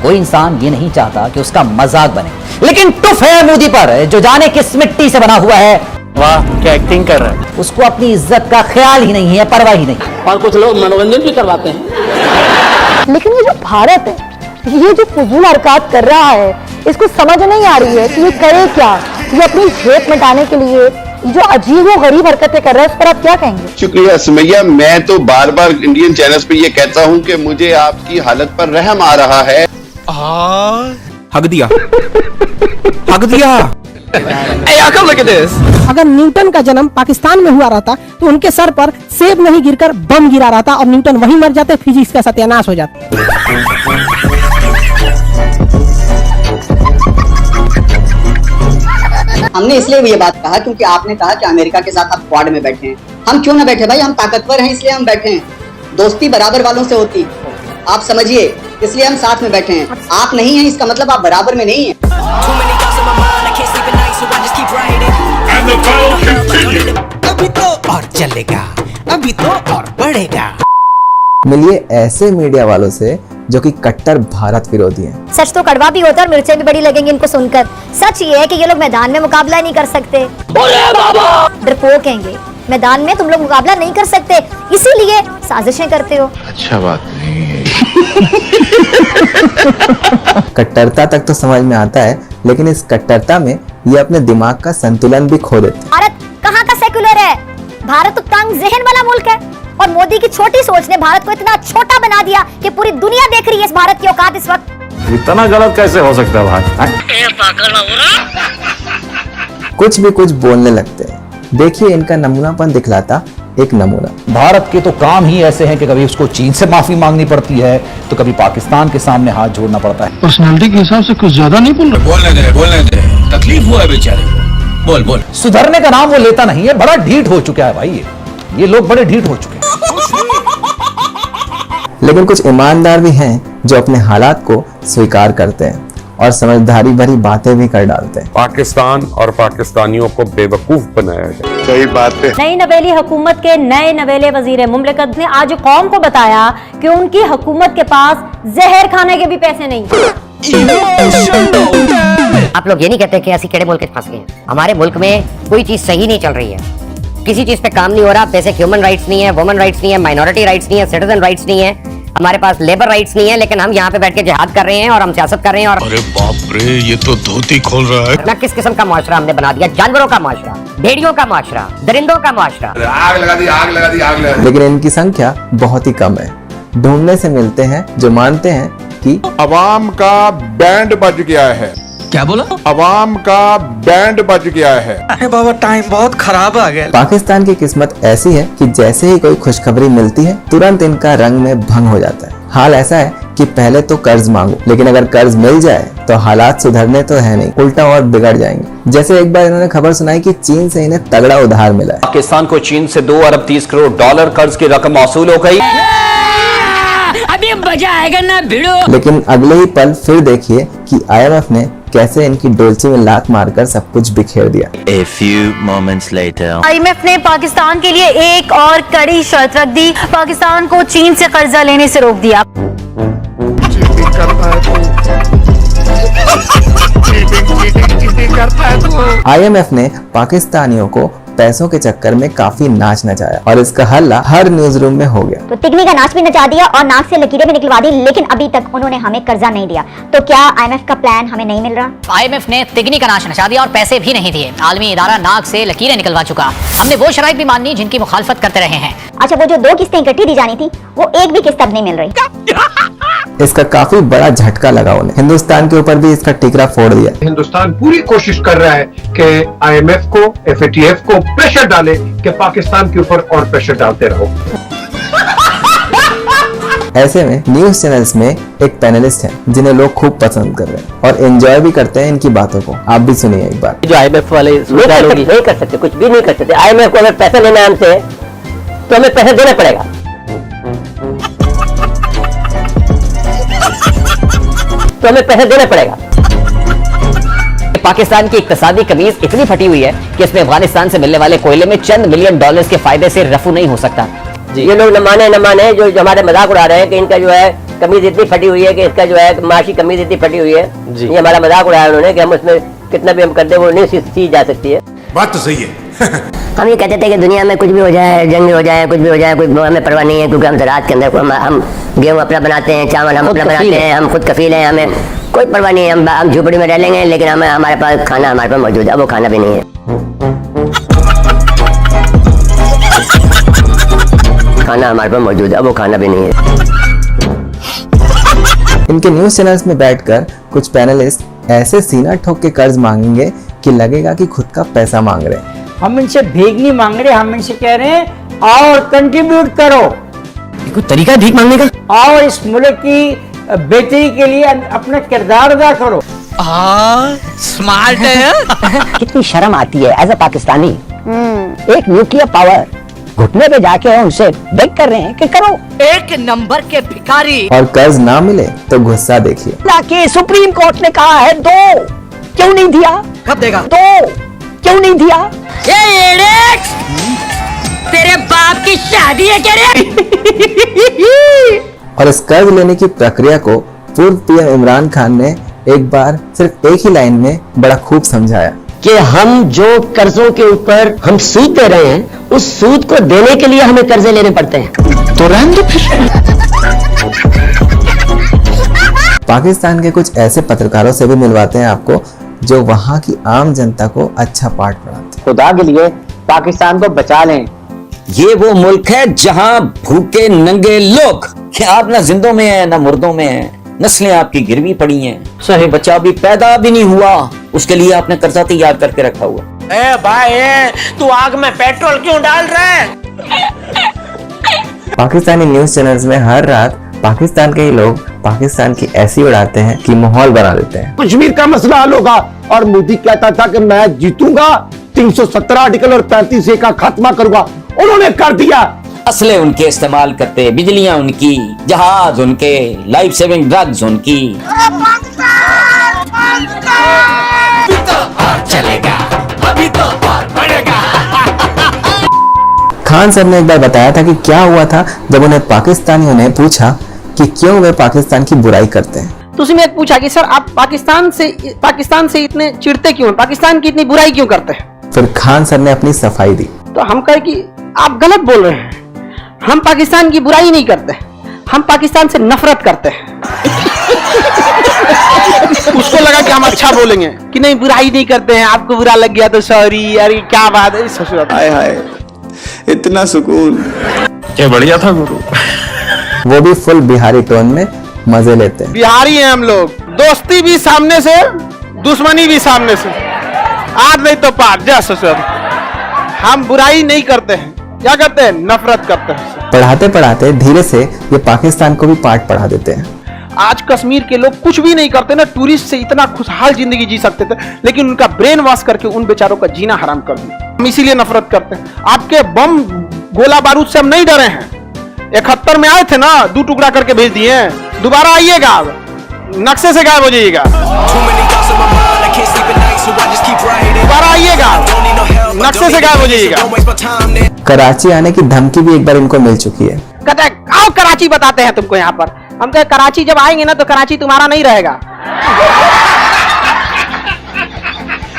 कोई इंसान ये नहीं चाहता कि उसका मजाक बने, लेकिन टुफ है मोदी पर, जो जाने किस मिट्टी से बना हुआ है। वाह क्या एक्टिंग कर रहा है। उसको अपनी इज्जत का ख्याल ही नहीं है, परवाह ही नहीं। और कुछ लोग मनोरंजन भी करवाते हैं। लेकिन ये जो भारत है, ये जो फजूल हरकत कर रहा है, इसको समझ नहीं आ रही है कि ये करे क्या। ये अपनी जेब मिटाने के लिए जो अजीब और गरीब हरकतें कर रहा है, उस पर आप क्या कहेंगे? शुक्रिया सुमैया। मैं तो बार बार इंडियन चैनल्स पे ये कहता हूँ कि मुझे आपकी हालत पर रहम आ रहा है। हक दिया, हक दिया। अगर न्यूटन का जन्म पाकिस्तान में हुआ रहता तो उनके सर पर सेब नहीं गिरकर बम गिरा रहता और न्यूटन वहीं मर जाते, फिजिक्स का सत्यानाश हो जाता। हमने इसलिए भी ये बात कहा क्योंकि आपने कहा कि अमेरिका के साथ आप क्वाड में बैठे हैं। हम क्यों ना बैठे भाई, हम ताकतवर हैं इसलिए हम बैठे हैं। दोस्ती बराबर वालों से होती, आप समझिए, इसलिए हम साथ में बैठे हैं। आप नहीं हैं इसका मतलब आप बराबर में नहीं हैं। अभी तो और चलेगा, अभी तो और बढ़ेगा। मिलिए ऐसे मीडिया वालों से जो कि कट्टर भारत विरोधी हैं। सच तो कड़वा भी होता है और मिर्चें भी बड़ी लगेंगी इनको सुनकर। सच ये है कि ये लोग मैदान में मुकाबला नहीं कर सकते। डरपोक हैं ये, मैदान में तुम लोग मुकाबला नहीं कर सकते, इसीलिए साजिशें करते हो। अच्छा बात नहीं है। कट्टरता तक तो समझ में आता है, लेकिन इस कट्टरता में ये अपने दिमाग का संतुलन भी खो देते। भारत कहाँ का सेक्युलर है? भारत तो तंग जहन वाला मुल्क है, और मोदी की छोटी सोच ने भारत को इतना छोटा बना दिया कि पूरी दुनिया देख रही है इस भारत की औकात इस वक्त। इतना गलत कैसे हो सकता है भाई? कुछ भी कुछ बोलने लगते हैं। देखिए इनका नमूनापन दिखलाता एक नमूना। भारत के तो काम ही ऐसे हैं कि कभी उसको चीन से माफी मांगनी पड़ती है, तो कभी पाकिस्तान के सामने हाथ जोड़ना पड़ता है। पर्सनालिटी के हिसाब से कुछ ज्यादा नहीं बोल रहा। बोलने दे, तकलीफ हुआ है बेचारे। बोल। सुधरने का नाम वो लेता नहीं है, बड़ा ढीठ हो चुका है भाई। ये लोग बड़े ढीठ हो चुके हैं। लेकिन कुछ ईमानदार भी हैं जो अपने हालात को स्वीकार करते हैं और समझदारी भरी बातें भी कर डालते हैं। पाकिस्तान और पाकिस्तानियों को बेवकूफ बनाया जाए। सही बात है। नई नवेली हुकूमत के नए नवेले वजीर मुमलिकत ने आज कौम को बताया कि उनकी हुकूमत के पास जहर खाने के भी पैसे नहीं। आप लोग ये नहीं कहते कि ऐसी केड़े मुल्क फंस गए हैं। हमारे मुल्क में कोई चीज सही नहीं चल रही है, किसी चीज पे काम नहीं हो रहा। बेसिक ह्यूमन राइट्स नहीं है, वुमन राइट्स नहीं है, माइनॉरिटी राइट्स नहीं है, सिटीजन राइट्स नहीं है, हमारे पास लेबर राइट्स नहीं है, लेकिन हम यहाँ पे बैठ के जिहाद कर रहे हैं और हम सियासत कर रहे हैं। और अरे बाप रे, ये तो धोती खोल रहा है। ना किस किस्म का मुआशरा हमने बना दिया, जानवरों का मुआशरा, भेड़ियों का मुआशरा, दरिंदों का मुआशरा। आग लगा दी, आग लगा दी, आग लगा दी। लेकिन इनकी संख्या बहुत ही कम है। ढूंढने से मिलते हैं जो मानते हैं कि अवाम का बैंड बज गया है। क्या बोला? अवाम का बैंड बज गया है। अरे बाबा, टाइम बहुत खराब आ गया। पाकिस्तान की किस्मत ऐसी है कि जैसे ही कोई खुशखबरी मिलती है तुरंत इनका रंग में भंग हो जाता है। हाल ऐसा है कि पहले तो कर्ज मांगो, लेकिन अगर कर्ज मिल जाए तो हालात सुधरने तो है नहीं, उल्टा और बिगड़ जाएंगे। जैसे एक बार इन्होंने खबर सुनाई कि चीन से इन्हें तगड़ा उधार मिला है। पाकिस्तान को चीन से 2 अरब 30 करोड़ डॉलर कर्ज की रकम मौसूल हो गई। अभी मजा आएगा ना भिड़ो। लेकिन अगले ही पल फिर देखिए कि IMF ने कैसे इनकी डोलची में लात मारकर सब कुछ बिखेर दिया। A few moments later. IMF ने पाकिस्तान के लिए एक और कड़ी शर्त रख दी, पाकिस्तान को चीन से कर्जा लेने से रोक दिया। IMF ने पाकिस्तानियों को पैसों के चक्कर में काफी नाच नचाया और इसका हल्ला हर न्यूज रूम में हो गया। तो तिकनी का नाच भी नचा दिया और नाक से लकीरें भी निकलवा दी, लेकिन अभी तक उन्होंने हमें कर्जा नहीं दिया। तो क्या IMF का प्लान हमें नहीं मिल रहा? IMF ने तिगनी का नाच नचा दिया और पैसे भी नहीं दिए। आलमी इदारा नाक से लकीरें निकलवा चुका। हमने वो शराइत भी माननी जिनकी मुखालफत करते रहे हैं। अच्छा, वो जो 2 किस्तें इकट्ठी दी जानी थी, वो एक भी किस्त अब नहीं मिल रही। इसका काफी बड़ा झटका लगा उन्हें। हिंदुस्तान के ऊपर भी इसका टिकरा फोड़ दिया। हिंदुस्तान पूरी कोशिश कर रहा है कि IMF को, FATF को प्रेशर डाले कि पाकिस्तान के ऊपर और प्रेशर डालते रहो। ऐसे में न्यूज चैनल्स में एक पैनलिस्ट हैं जिन्हें लोग खूब पसंद कर रहे हैं और एंजॉय भी करते हैं इनकी बातों को। आप भी सुनिए एक बार। जो IMF वाले नहीं कर सकते, कुछ भी नहीं कर सकते। IMF को अगर पैसा लेना है हमसे तो हमें पैसा देना पड़ेगा। तो हमें पैसा देना पड़ेगा। पाकिस्तान की इक्तिसादी कमीज इतनी फटी हुई है कि इसमें अफगानिस्तान से मिलने वाले कोयले में चंद मिलियन डॉलर्स के फायदे से रफू नहीं हो सकता। ये लोग न माने जो हमारे मजाक उड़ा रहे हैं कि इनका जो है कमीज इतनी फटी हुई है कि इसका जो है माशी कमीज इतनी फटी हुई है, ये हमारा मजाक उड़ाया उन्होंने कि हम उसमें कितना भी हम कर दे वो नहीं सी जा सकती है। बात तो सही है। हम ये कहते थे कि दुनिया में कुछ भी हो जाए, जंग हो जाए, कुछ भी हो जाए, कोई हमें परवाह नहीं है, क्योंकि हम ज़राअत के अंदर हम गेहूँ अपना बनाते हैं, चावल हम अपना बनाते हैं, हम खुद कफील हैं, हमें कोई परवाह नहीं है। हम झोपड़ी में रह लेंगे, लेकिन हमारे पास खाना हमारे पास मौजूद है, वो खाना भी नहीं है। खाना हमारे पास मौजूद है, वो खाना भी नहीं है। इनके न्यूज चैनल्स में बैठकर कुछ पैनलिस्ट ऐसे सीना ठोक के कर्ज मांगेंगे कि लगेगा कि खुद का पैसा मांग रहे हैं। हम इनसे भीख नहीं मांग रहे, हम इनसे कह रहे हैं और कंट्रीब्यूट करो। कोई तरीका है भीख मांगने का? और इस मुल्क की बेहतरी के लिए अपना किरदार अदा करो। स्मार्ट है। कितनी शर्म आती है एज अ पाकिस्तानी। एक न्यूक्लियर पावर घुटने पे जाके उनसे बेग कर रहे हैं कि करो। एक नंबर के भिखारी। और कर्ज ना मिले तो गुस्सा देखिए। कि सुप्रीम कोर्ट ने कहा है 2, क्यों नहीं दिया? कब देगा? 2, क्यों नहीं दिया? तेरे बाप की शादी है क्या रे? और इस कर्ज लेने की प्रक्रिया को पूर्व PM इमरान खान ने एक बार सिर्फ एक ही लाइन में बड़ा खूब समझाया कि हम जो कर्जों के ऊपर हम सूद दे रहे हैं, उस सूद को देने के लिए हमें कर्जे लेने पड़ते हैं। तो रहने दो फिर। पाकिस्तान के कुछ ऐसे पत्रकारों से भी मिलवाते हैं आपको जो वहाँ की आम जनता को अच्छा पाठ पढ़ाते हैं। खुदा के लिए पाकिस्तान को बचा लें। ये वो मुल्क है जहां भूखे नंगे लोग, कि आप ना जिंदों में है ना मुर्दों में है, नस्लें आपकी गिरवी पड़ी हैं, सही बच्चा भी पैदा भी नहीं हुआ, उसके लिए आपने कर्जा तैयार करके रखा हुआ। ए भाई, तू आग में पेट्रोल क्यों डाल रहा है? पाकिस्तानी न्यूज चैनल्स में हर रात पाकिस्तान के ही लोग पाकिस्तान की ऐसी उड़ाते हैं कि माहौल बना देते हैं। कश्मीर का मसला हल होगा और मोदी कहता था कि मैं जीतूंगा, 317 आर्टिकल और 35A का खात्मा करूंगा, उन्होंने कर दिया। असले उनके इस्तेमाल करते, बिजलियां उनकी, जहाज उनके, लाइफ सेविंग ड्रग्स उनकी। अभी तो और चलेगा, अभी तो और बढ़ेगा। खान सर ने एक बार बताया था कि क्या हुआ था जब उन्हें पाकिस्तानियों ने पूछा कि क्यों वे पाकिस्तान की बुराई करते हैं। तो उसी में एक पूछा कि सर आप पाकिस्तान से इतने चिढ़ते क्यों हैं, पाकिस्तान की इतनी बुराई क्यों करते हैं। फिर खान सर ने अपनी सफाई दी। तो हम कहे कि आप गलत बोल रहे हैं, हम पाकिस्तान की बुराई नहीं करते, हम पाकिस्तान से नफरत करते हैं। उसको लगा कि हम अच्छा बोलेंगे कि नहीं बुराई नहीं करते हैं, आपको बुरा लग गया तो सॉरी, अरे क्या बात है। ससुर हाय हाय इतना सुकून, क्या बढ़िया था गुरु। वो भी फुल बिहारी टोन में मजे लेते हैं। बिहारी हैं हम लोग, दोस्ती भी सामने से, दुश्मनी भी सामने से, आज नहीं तो पार जा ससुर। हम बुराई नहीं करते हैं, क्या करते हैं, नफरत करते हैं। पढ़ाते पढ़ाते धीरे से ये पाकिस्तान को भी पाठ पढ़ा देते हैं। आज कश्मीर के लोग कुछ भी नहीं करते ना, टूरिस्ट से इतना खुशहाल जिंदगी जी सकते थे, लेकिन उनका ब्रेन वॉश करके उन बेचारों का जीना हराम कर दिया। हम इसीलिए नफरत करते हैं। आपके बम गोला बारूद से हम नहीं डरे हैं। 71 में आए थे ना, 2 टुकड़ा करके भेज दिए, दोबारा आइएगा नक्शे से गायब हो जाइएगा, दोबारा आइएगा नक्शे से गायब हो जाइएगा। कराची आने की धमकी भी एक बार इनको मिल चुकी है। कहते हैं आओ कराची बताते हैं तुमको यहाँ पर। हम कहे कराची जब आएंगे ना तो कराची तुम्हारा नहीं रहेगा।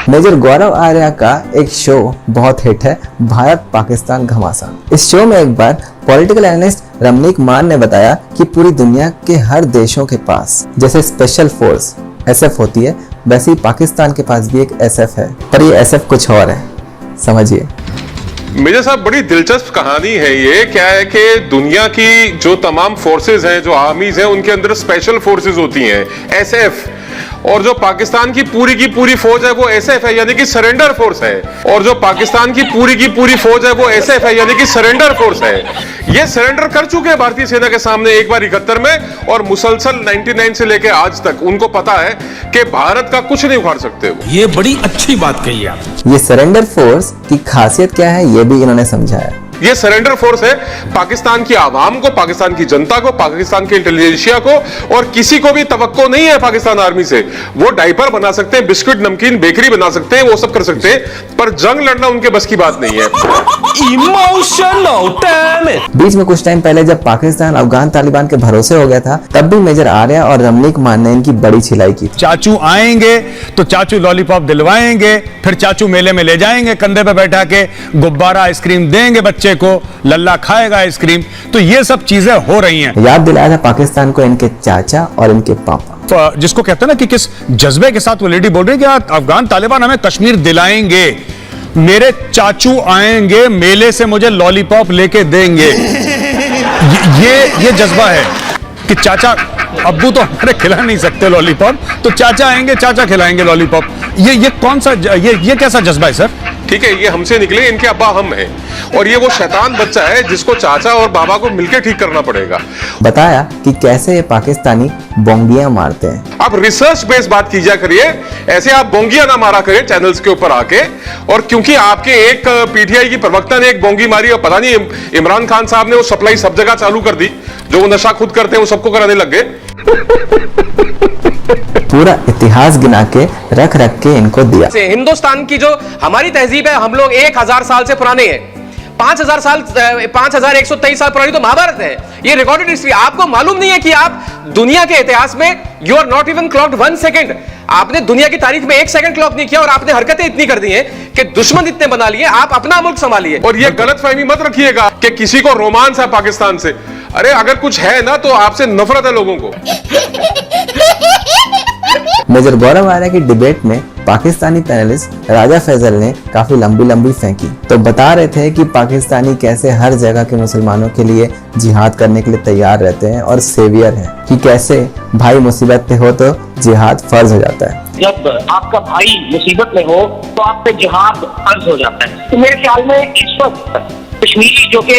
मेजर गौरव आर्या का एक शो बहुत हिट है, भारत पाकिस्तान घमासान। इस शो में एक बार पॉलिटिकल एनालिस्ट रमनीक मान ने बताया कि पूरी दुनिया के हर देशों के पास जैसे स्पेशल फोर्स SF होती है, वैसे ही पाकिस्तान के पास भी एक SF है, पर ये SF कुछ और है, समझिए। मेजर साहब बड़ी दिलचस्प कहानी है ये। क्या है कि दुनिया की जो तमाम फोर्सेस हैं, जो आर्मीज हैं, उनके अंदर स्पेशल फोर्सेस होती हैं SF, और जो पाकिस्तान की पूरी फौज है वो SF है, यानी कि सरेंडर फोर्स है। और जो पाकिस्तान की पूरी फौज है वो SF है, यानी कि सरेंडर फोर्स है। ये सरेंडर कर चुके हैं भारतीय सेना के सामने एक बार 71 में, और मुसलसल 99 से लेके आज तक उनको पता है कि भारत का कुछ नहीं उखाड़ सकते वो। ये बड़ी अच्छी बात कही आप। ये सरेंडर फोर्स की खासियत क्या है ये भी इन्होंने समझाया। ये सरेंडर फोर्स है पाकिस्तान की आवाम को, पाकिस्तान की जनता को, पाकिस्तान की इंटेलिजेंसिया को, और किसी को भी तवक्को नहीं है पाकिस्तान आर्मी से। वो डायपर बना सकते हैं, बिस्किट नमकीन बेकरी बना सकते हैं, वो सब कर सकते हैं, पर जंग लड़ना उनके बस की बात नहीं है। बीच में कुछ टाइम पहले जब पाकिस्तान अफगान तालिबान के भरोसे हो गया था, तब भी मेजर आर्या और रमनीक मान ने इनकी बड़ी छिलाई की। चाचू आएंगे तो चाचू लॉलीपॉप दिलवाएंगे, फिर चाचू मेले में ले जाएंगे, कंधे पे बैठा के गुब्बारा आइसक्रीम देंगे बच्चे को, लल्ला खाएगा आइसक्रीम। तो ये सब चीजें हो रही हैं। याद दिलाया था पाकिस्तान को इनके चाचा और इनके पापा, जिसको कहते हैं ना कि किस जज्बे के साथ वो लेडी बोल रही है कि अफगान तालिबान हमें कश्मीर दिलाएंगे, मेरे चाचू आएंगे मेले से मुझे लॉलीपॉप लेके देंगे। ये जज्बा है कि चाचा, अब्बू तो हमारे खिला नहीं सकते लॉलीपॉप, तो चाचा आएंगे, चाचा खिलाएंगे लॉलीपॉप। ये कौन सा, ये कैसा जज्बा है सर? ठीक है, ये हमसे निकले, इनके अब्बा हम हैं, और ये वो शैतान बच्चा है जिसको चाचा और बाबा को मिलकर ठीक करना पड़ेगा। बताया कि कैसे ये पाकिस्तानी बोंगियां मारते हैं। आप रिसर्च बेस्ड बात कीजिए करिए, ऐसे आप बोंगियां ना मारा करें चैनल्स के ऊपर आके। और क्योंकि आपके एक PTI की प्रवक्ता ने एक बोंगी मारी, और पता नहीं इमरान खान साहब ने वो सप्लाई सब जगह चालू कर दी, जो वो नशा खुद करते हैं वो सबको कराने लग गए। पूरा इतिहास गिना के रख के इनको दिया। हिंदुस्तान की जो हमारी तहजीब है, हम लोग 1000 साल से पुराने हैं। 5123 साल पुरानी तो महाभारत है, ये रिकॉर्डेड हिस्ट्री। आपको मालूम नहीं है कि आप दुनिया के इतिहास में you are not even clocked 1 second. आपने दुनिया की तारीख में 1 सेकंड क्लॉक नहीं किया, और आपने हरकतें इतनी कर दी हैं कि दुश्मन इतने बना लिए। आप अपना मुल्क संभालिए। और ये गलतफहमी मत रखिएगा कि किसी को रोमांस है पाकिस्तान से। अरे अगर कुछ है ना तो आपसे नफरत है लोगों को। मेजर गौरव आर्या की डिबेट में पाकिस्तानी पैनलिस्ट राजा फैजल ने काफी लंबी फेंकी, तो बता रहे थे कि पाकिस्तानी कैसे हर जगह के मुसलमानों के लिए जिहाद करने के लिए तैयार रहते हैं और सेवियर हैं, कि कैसे भाई मुसीबत में हो तो जिहाद फर्ज हो जाता है। जब आपका भाई मुसीबत में हो तो आप पे जिहाद फर्ज हो जाता है। तो मेरे ख्याल में इस वक्त कश्मीरी जो कि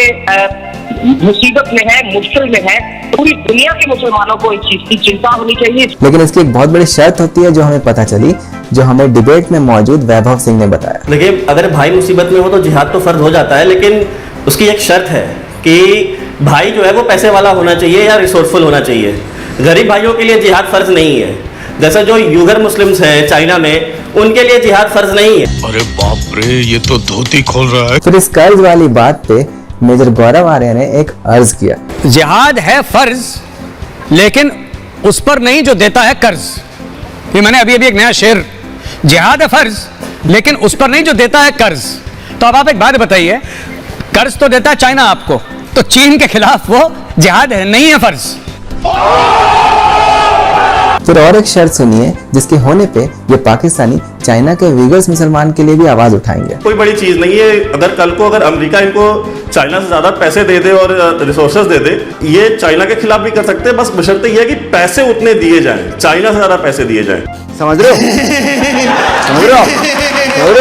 मुसीबत में है, मुश्किल में है, पूरी दुनिया के मुसलमानों को इस चीज की चिंता होनी चाहिए। लेकिन इसकी एक बहुत बड़ी शर्त होती है जो हमें पता चली, जो हमें डिबेट में मौजूद वैभव सिंह ने बताया। देखिए, अगर भाई मुसीबत में हो तो जिहाद तो फर्ज हो जाता है, लेकिन उसकी एक शर्त है कि भाई जो है वो पैसे वाला होना चाहिए या रिसोर्सफुल होना चाहिए। गरीब भाइयों के लिए जिहाद फर्ज नहीं है। जैसे जो यूगर मुस्लिम्स हैं चाइना में, उनके लिए जिहाद फर्ज नहीं है। अरे बाप रे, ये तो धोती खोल रहा है। फिर इस कर्ज वाली बात पे मेजर गौरव आर्य ने एक अर्ज किया, जिहाद है फर्ज, लेकिन उस पर नहीं जो देता है कर्ज। ये मैंने अभी एक नया शेर, जिहाद है फर्ज लेकिन उस पर नहीं जो देता है कर्ज। तो अब आप एक बात बताइए, कर्ज तो देता है चाइना आपको, तो चीन के खिलाफ वो जिहाद है नहीं है फर्ज। फिर और एक शर्त सुनिए जिसके होने पे ये पाकिस्तानी चाइना के वीगर्स मुसलमान के लिए भी आवाज उठाएंगे। कोई बड़ी चीज नहीं है, अगर अमेरिका इनको चाइना से ज्यादा पैसे दे दे और रिसोर्सेज दे दे, ये चाइना के खिलाफ भी कर सकते हैं, बस बशर्ते ये है कि पैसे उतने दिए जाएं, चाइना से ज्यादा पैसे दिए जाएं। समझ रहे हो?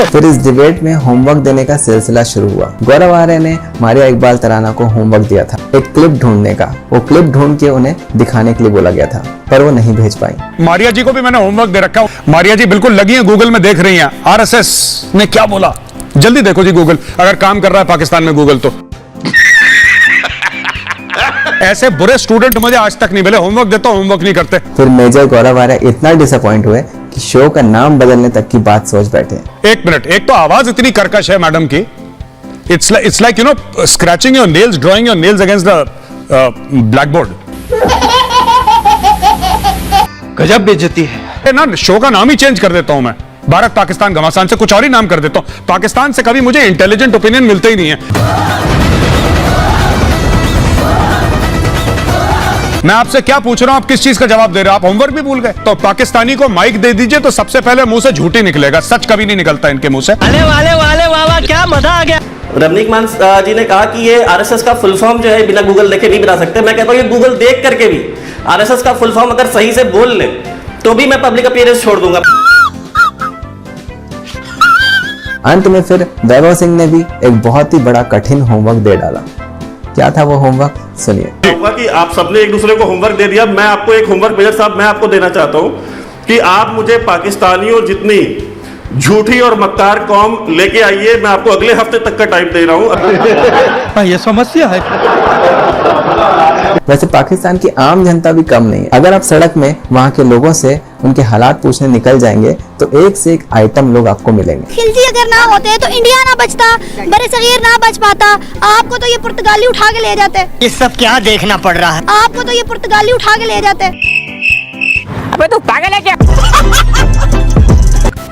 फिर इस डिबेट में होमवर्क देने का सिलसिला शुरू हुआ। गौरव आर्य ने मारिया इकबाल तराना को होमवर्क दिया था, एक क्लिप ढूंढने का। वो क्लिप ढूंढ के उन्हें दिखाने के लिए बोला गया था, पर वो नहीं भेज पाई। मारिया जी को भी मैंने होमवर्क दे रखा हूं। मारिया जी बिल्कुल लगी हैं, गूगल में देख रही हैं आरएसएस ने क्या बोला। जल्दी देखो जी गूगल, अगर काम कर रहा है पाकिस्तान में गूगल तो। ऐसे बुरे स्टूडेंट मुझे आज तक नहीं मिले, होमवर्क देता हूं होमवर्क नहीं करते। फिर मेजर गौरव आर्य इतना डिसअपॉइंट हुए कि शो का नाम बदलने तक की बात सोच बैठे। एक मिनट, एक तो आवाज इतनी कर्कश है मैडम की, it's like you know scratching your nails, drawing your nails against the black board. गजब बेइज्जती है ना। शो का नाम ही चेंज कर देता हूं मैं, भारत पाकिस्तान घमासान से कुछ और ही नाम कर देता हूं। पाकिस्तान से कभी मुझे इंटेलिजेंट ओपिनियन मिलते ही नहीं है। मैं आपसे क्या पूछ रहा हूं, आप किस चीज का जवाब दे रहे हो? आप होमवर्क भी भूल गए। तो पाकिस्तानी को माइक दे दीजिए तो सबसे पहले मुंह से झूठ ही निकलेगा, सच कभी नहीं निकलता इनके मुंह से। वाले वाह क्या मजा आ गया। रवनीक मान जी ने कहा कि ये आरएसएस का फुल फॉर्म जो है बिना गूगल देखे नहीं बना सकते। मैं कहता हूं ये गूगल देख करके भी आरएसएस का फुल फॉर्म अगर सही से बोल ले तो भी मैं पब्लिक अपीयरेंस छोड़ दूंगा। अंत में फिर वैभव सिंह ने भी एक बहुत ही बड़ा कठिन होमवर्क दे डाला। क्या था वो होमवर्क, सुनिए। कि आप सबने एक दूसरे को होमवर्क दे दिया, मैं आपको एक होमवर्क मेजर साहब मैं आपको देना चाहता हूं कि आप मुझे पाकिस्तानियों जितनी झूठी और मक्कार कौम लेके आइए। मैं आपको अगले हफ्ते तक का टाइम दे रहा हूं। ये समस्या है। वैसे पाकिस्तान की आम जनता भी कम नहीं है। अगर आप सड़क में वहाँ के लोगों से उनके हालात पूछने निकल जाएंगे तो एक से एक आइटम लोग आपको मिलेंगे। खिलजी अगर ना होते तो इंडिया ना बचता, बड़े सगीर ना बच पाता। आपको तो ये पुर्तगाली उठा के ले जाते। ये सब क्या देखना पड़ रहा है? आपको तो ये पुर्तगाली उठा के ले जाते। अबे तू पागल है क्या?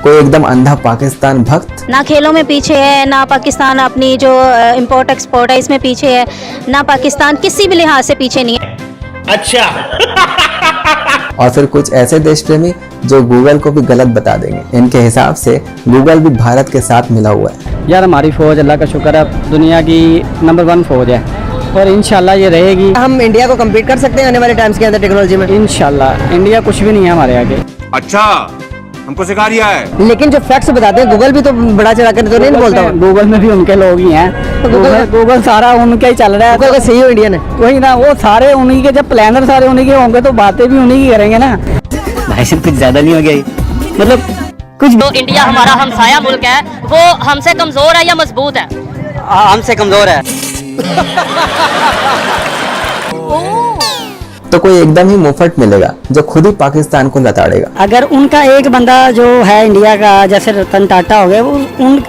कोई एकदम अंधा पाकिस्तान भक्त, ना खेलों में पीछे है, ना पाकिस्तान अपनी जो इंपोर्ट एक्सपोर्ट है इसमें पीछे है, ना पाकिस्तान किसी भी लिहाज से पीछे नहीं है। अच्छा। और फिर कुछ ऐसे देश प्रेमी जो गूगल को भी गलत बता देंगे। इनके हिसाब से गूगल भी भारत के साथ मिला हुआ है। यार हमारी फौज अल्लाह का शुक्र है दुनिया की नंबर 1 फौज है और इंशाल्लाह ये रहेगी। हम इंडिया को कम्पीट कर सकते हैं आने वाले टाइम्स के अंदर टेक्नोलॉजी में। इंशाल्लाह इंडिया कुछ भी नहीं है हमारे आगे। अच्छा, हमको सिखा रिया है। लेकिन जो फैक्ट्स बताते हैं गूगल भी तो बड़ा चढ़ा कर तो नहीं बोलता। गूगल में भी उनके लोग ही हैं, तो गूगल सारा उनका ही चल रहा है। गूगल सही हो इंडिया ने, वही ना, वो सारे उन्हीं के, जब प्लानर सारे उन्हीं के होंगे तो बातें भी उन्हीं की करेंगे ना। भाई सिर्फ कुछ ज्यादा नहीं हो गया, मतलब कुछ। तो इंडिया हमारा हमसाया मुल्क है, वो हमसे कमजोर है या मजबूत है? हमसे कमजोर है। तो कोई एकदम ही मुफ्त मिलेगा जो खुद ही पाकिस्तान को लताड़ेगा। अगर उनका एक बंदा जो है इंडिया का, जैसे रतन टाटा हो गए, वो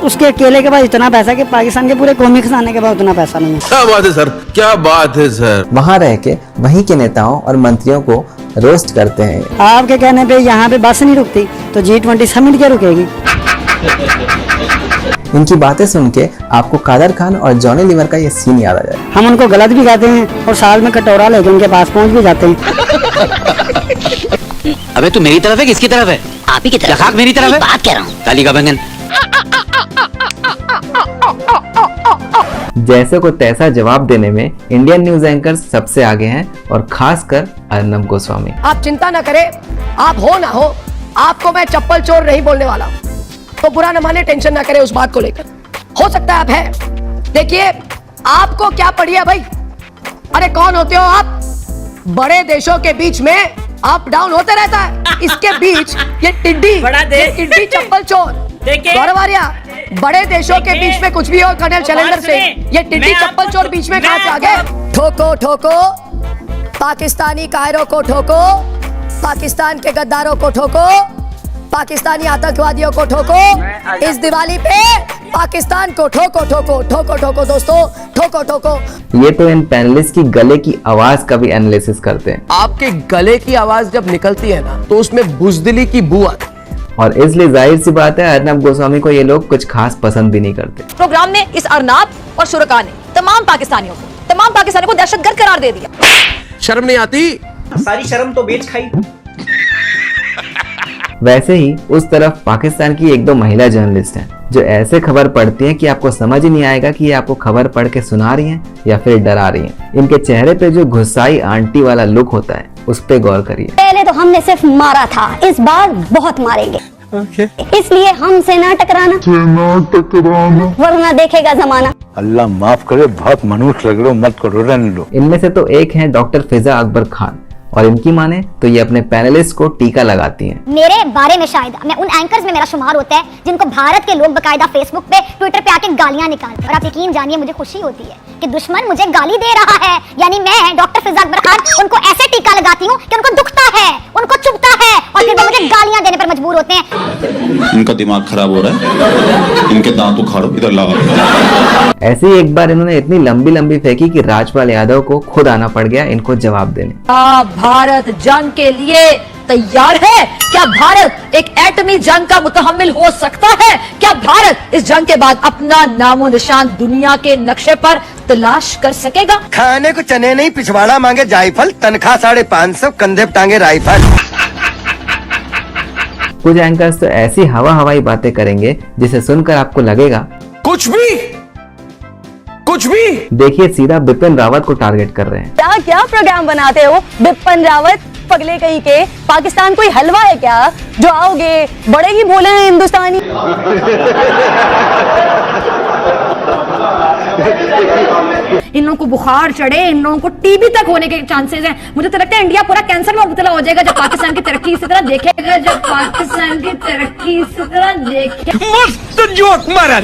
उसके अकेले के पास इतना पैसा कि पाकिस्तान के पूरे कौमी खजाने के पास उतना पैसा नहीं है। क्या बात है सर, क्या बात है सर। वहाँ रह के वहीं के नेताओं और मंत्रियों को रोस्ट करते हैं। आपके कहने पे यहाँ पे बस नहीं रुकती तो G20 समिट क्या रुकेगी? इनकी बातें सुन के आपको कादर खान और जॉनी लीवर का ये सीन याद आ जाए। हम उनको गलत भी कहते हैं और साल में कटोरा लेके उनके पास पहुंच भी जाते हैं। अबे तू मेरी तरफ है किसकी तरफ है? आप ही की तरफ। लखाक मेरी तरफ है। बात कह रहा हूँ। काली का बैंगन। जैसे को तैसा जवाब देने में इंडियन न्यूज एंकर सबसे आगे हैं और खासकर अर्नब गोस्वामी। आप चिंता न करें, आप हो ना हो, आपको मैं चप्पल चोर नहीं बोलने वाला, तो बुरा न माने, टेंशन ना करें उस बात को लेकर। हो सकता है आप है, देखिए आपको क्या पड़ी है भाई? अरे कौन होते हो आप? बड़े देशों के बीच में अप डाउन होते रहता है, इसके बीच ये टिड्डी चप्पल चोर गौरव आर्य, बड़े देशों के बीच में कुछ भी हो, कर्नल शैलेंद्र से ये टिड्डी चप्पल चोर बीच में कहां से आ गए? ठोको ठोको पाकिस्तानी कायरों को, ठोको पाकिस्तान के गद्दारों को, ठोको पाकिस्तानी आतंकवादियों को ठोको, इस दिवाली पे पाकिस्तान को ठोको ठोको ठोको ठोको दोस्तों, ठोको ठोको। ये तो इन पैनलिस्ट की गले की आवाज का भी एनालिसिस करते हैं। आपके गले की आवाज जब निकलती है ना तो उसमें बुजदिली की बू आती है। और इसलिए जाहिर सी बात है अर्नब गोस्वामी को ये लोग कुछ खास पसंद भी नहीं करते। प्रोग्राम में इस अर्नाब और शुरका ने तमाम पाकिस्तानियों को दहशतगर्द करार दे दिया। शर्म नहीं आती? सारी शर्म तो बेच खाई। वैसे ही उस तरफ पाकिस्तान की एक दो महिला जर्नलिस्ट हैं जो ऐसे खबर पढ़ती हैं कि आपको समझ ही नहीं आएगा कि ये आपको खबर पढ़ के सुना रही हैं या फिर डरा रही हैं। इनके चेहरे पे जो गुस्साई आंटी वाला लुक होता है उस पे गौर करिए। पहले तो हमने सिर्फ मारा था, इस बार बहुत मारेंगे। इसलिए हमसे ना टकराना, वरना देखेगा जमाना। अल्लाह माफ करे, बहुत मनुष्य लग रहे हो, मत करो, रहने लो। इनमें से तो एक है डॉक्टर फिजा अकबर खान, और इनकी माने तो ये अपने पैनलिस्ट को टीका लगाती हैं। मेरे बारे में शायद मैं उन एंकर्स में मेरा शुमार होता है जिनको भारत के लोग बकायदा फेसबुक पे, ट्विटर पे आके गालियां निकालते हैं। और आप यकीन जानिए मुझे खुशी होती है कि दुश्मन मुझे गाली दे रहा है, यानी मैं डॉक्टर फिजा अकबर खान उनको ऐसे टीका लगाती हूँ कि उनको दुखता है, उनको चुभता है, और फिर वो मुझे गालियां देने पर मजबूर होते हैं। इनका दिमाग खराब हो रहा है, इनके दांत उखाड़ो, इधर लगा। ऐसे ही एक बार इन्होंने इतनी लंबी लंबी फेंकी कि राजपाल यादव को खुद आना पड़ गया इनको जवाब देने। भारत जंग के लिए तैयार है? क्या भारत एक एटमी जंग का मुतहम्मिल हो सकता है? क्या भारत इस जंग के बाद अपना नामो निशान दुनिया के नक्शे पर तलाश कर सकेगा? खाने को चने नहीं, पिछवाड़ा मांगे जायफल, तनख्वाह 550, कंधे पे टांगे राइफल। कुछ एंकर्स तो ऐसी हवाई बातें करेंगे जिसे सुनकर आपको लगेगा कुछ भी। देखिए सीधा बिपिन रावत को टारगेट कर रहे हैं। क्या प्रोग्राम बनाते हो बिपिन रावत, पगले कहीं के? पाकिस्तान कोई हलवा है क्या जो आओगे बड़े ही बोले हैं हिंदुस्तानी? इन लोगों को बुखार चढ़े, इन लोगों को टीबी तक होने के चांसेस हैं। मुझे तो लगता है इंडिया पूरा कैंसर में मुब्तला हो जाएगा जब पाकिस्तान की तरक्की इसी तरह देखेगा, जब पाकिस्तान की तरक्की इसी तरह देखेगा। मस्त जोक मारा।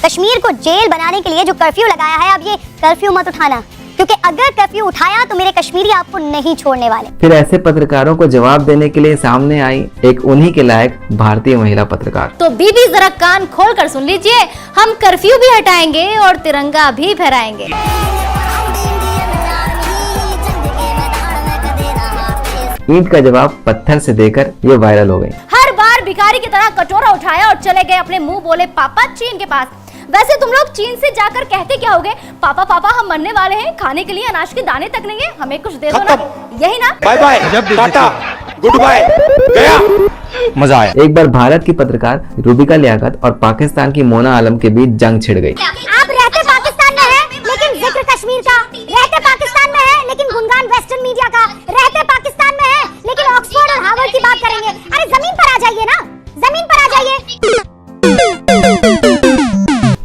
कश्मीर को जेल बनाने के लिए जो कर्फ्यू लगाया है, अब ये कर्फ्यू मत उठाना, क्योंकि अगर कर्फ्यू उठाया तो मेरे कश्मीरी आपको नहीं छोड़ने वाले। फिर ऐसे पत्रकारों को जवाब देने के लिए सामने आई एक उन्हीं के लायक भारतीय महिला पत्रकार। तो बीबी जरा कान खोल कर सुन लीजिए, हम कर्फ्यू भी हटाएंगे और तिरंगा भी फहराएंगे। ईंट का जवाब पत्थर से देकर ये वायरल हो गई। हर बार भिखारी की तरह कटोरा उठाया और चले गए अपने मुंह बोले पापा चीन के पास। वैसे तुम लोग चीन से जाकर कहते क्या होगे? पापा पापा हम मरने वाले हैं, खाने के लिए अनाज के दाने तक नहीं है, हमें कुछ दे दो ना, यही ना? Bye bye, tata, good bye, गया। मजा आया। एक बार भारत की पत्रकार रूबिका लियाकत और पाकिस्तान की मोना आलम के बीच जंग छिड़ गई। आप रहते पाकिस्तान में हैं, लेकिन जिक्र कश्मीर का, रहते पाकिस्तान में हैं, लेकिन गुणगान वेस्टर्न मीडिया का, रहते पाकिस्तान में हैं, लेकिन ऑक्सफोर्ड और हार्वर्ड की बात करेंगे। अरे जमीन पर आ जाइए ना, जमीन पर आ जाइए।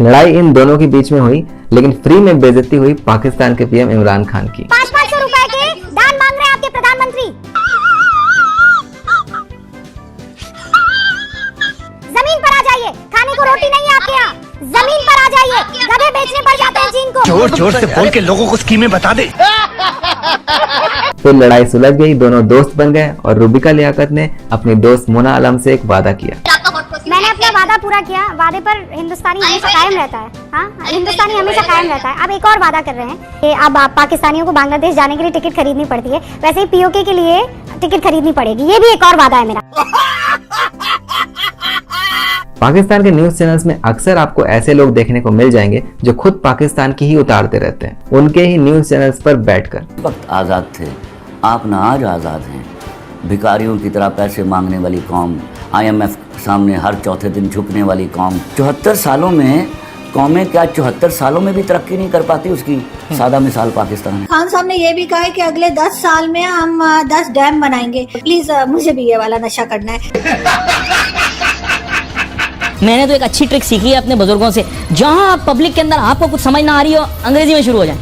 लड़ाई इन दोनों के बीच में हुई, लेकिन फ्री में बेइज्जती हुई पाकिस्तान के पीएम इमरान खान की। 500 रुपए के दान मांग रहे हैं आपके प्रधानमंत्री। जमीन पर आ जाइए, खाने को रोटी नहीं है आपके यहाँ, जमीन पर आ जाइए, गधे बेचने पड़ जाते हैं चीन को। जोर जोर से बोल के लोगों को स्कीमें बता दे। फिर लड़ाई सुलझ गई, दोनों दोस्त बन गए और रूबिका लियाकत ने अपनी दोस्त मोना आलम से एक वादा किया। मैंने अपना वादा पूरा किया, वादे पर हिंदुस्तानी हमेशा कायम रहता है। हाँ, हिंदुस्तानी हमेशा कायम रहता है। अब एक और वादा कर रहे हैं कि अब पाकिस्तानियों को बांग्लादेश जाने के लिए टिकट खरीदनी पड़ती है, वैसे ही पीओके के लिए टिकट खरीदनी पड़ेगी। ये भी एक और वादा है मेरा। पाकिस्तान के न्यूज चैनल्स में अक्सर आपको ऐसे लोग देखने को मिल जाएंगे जो खुद पाकिस्तान की ही उतारते रहते हैं, उनके ही न्यूज चैनल्स पर बैठकर। वक्त आज़ाद थे, आप ना आज आज़ाद हैं। भिखारियों की तरह पैसे मांगने वाली कौम, IMF सामने हर चौथे दिन झुकने वाली कौम। 74 सालों में कौमें क्या 74 सालों में भी तरक्की नहीं कर पाती? उसकी सादा मिसाल पाकिस्तान है। खान साहब ने ये भी कहा है कि अगले 10 साल में हम 10 डैम बनाएंगे। प्लीज मुझे भी ये वाला नशा करना है। मैंने तो एक अच्छी ट्रिक सीखी है अपने बुजुर्गों से, जहां पब्लिक के अंदर आपको कुछ समझ ना आ रही हो, अंग्रेजी में शुरू हो जाए,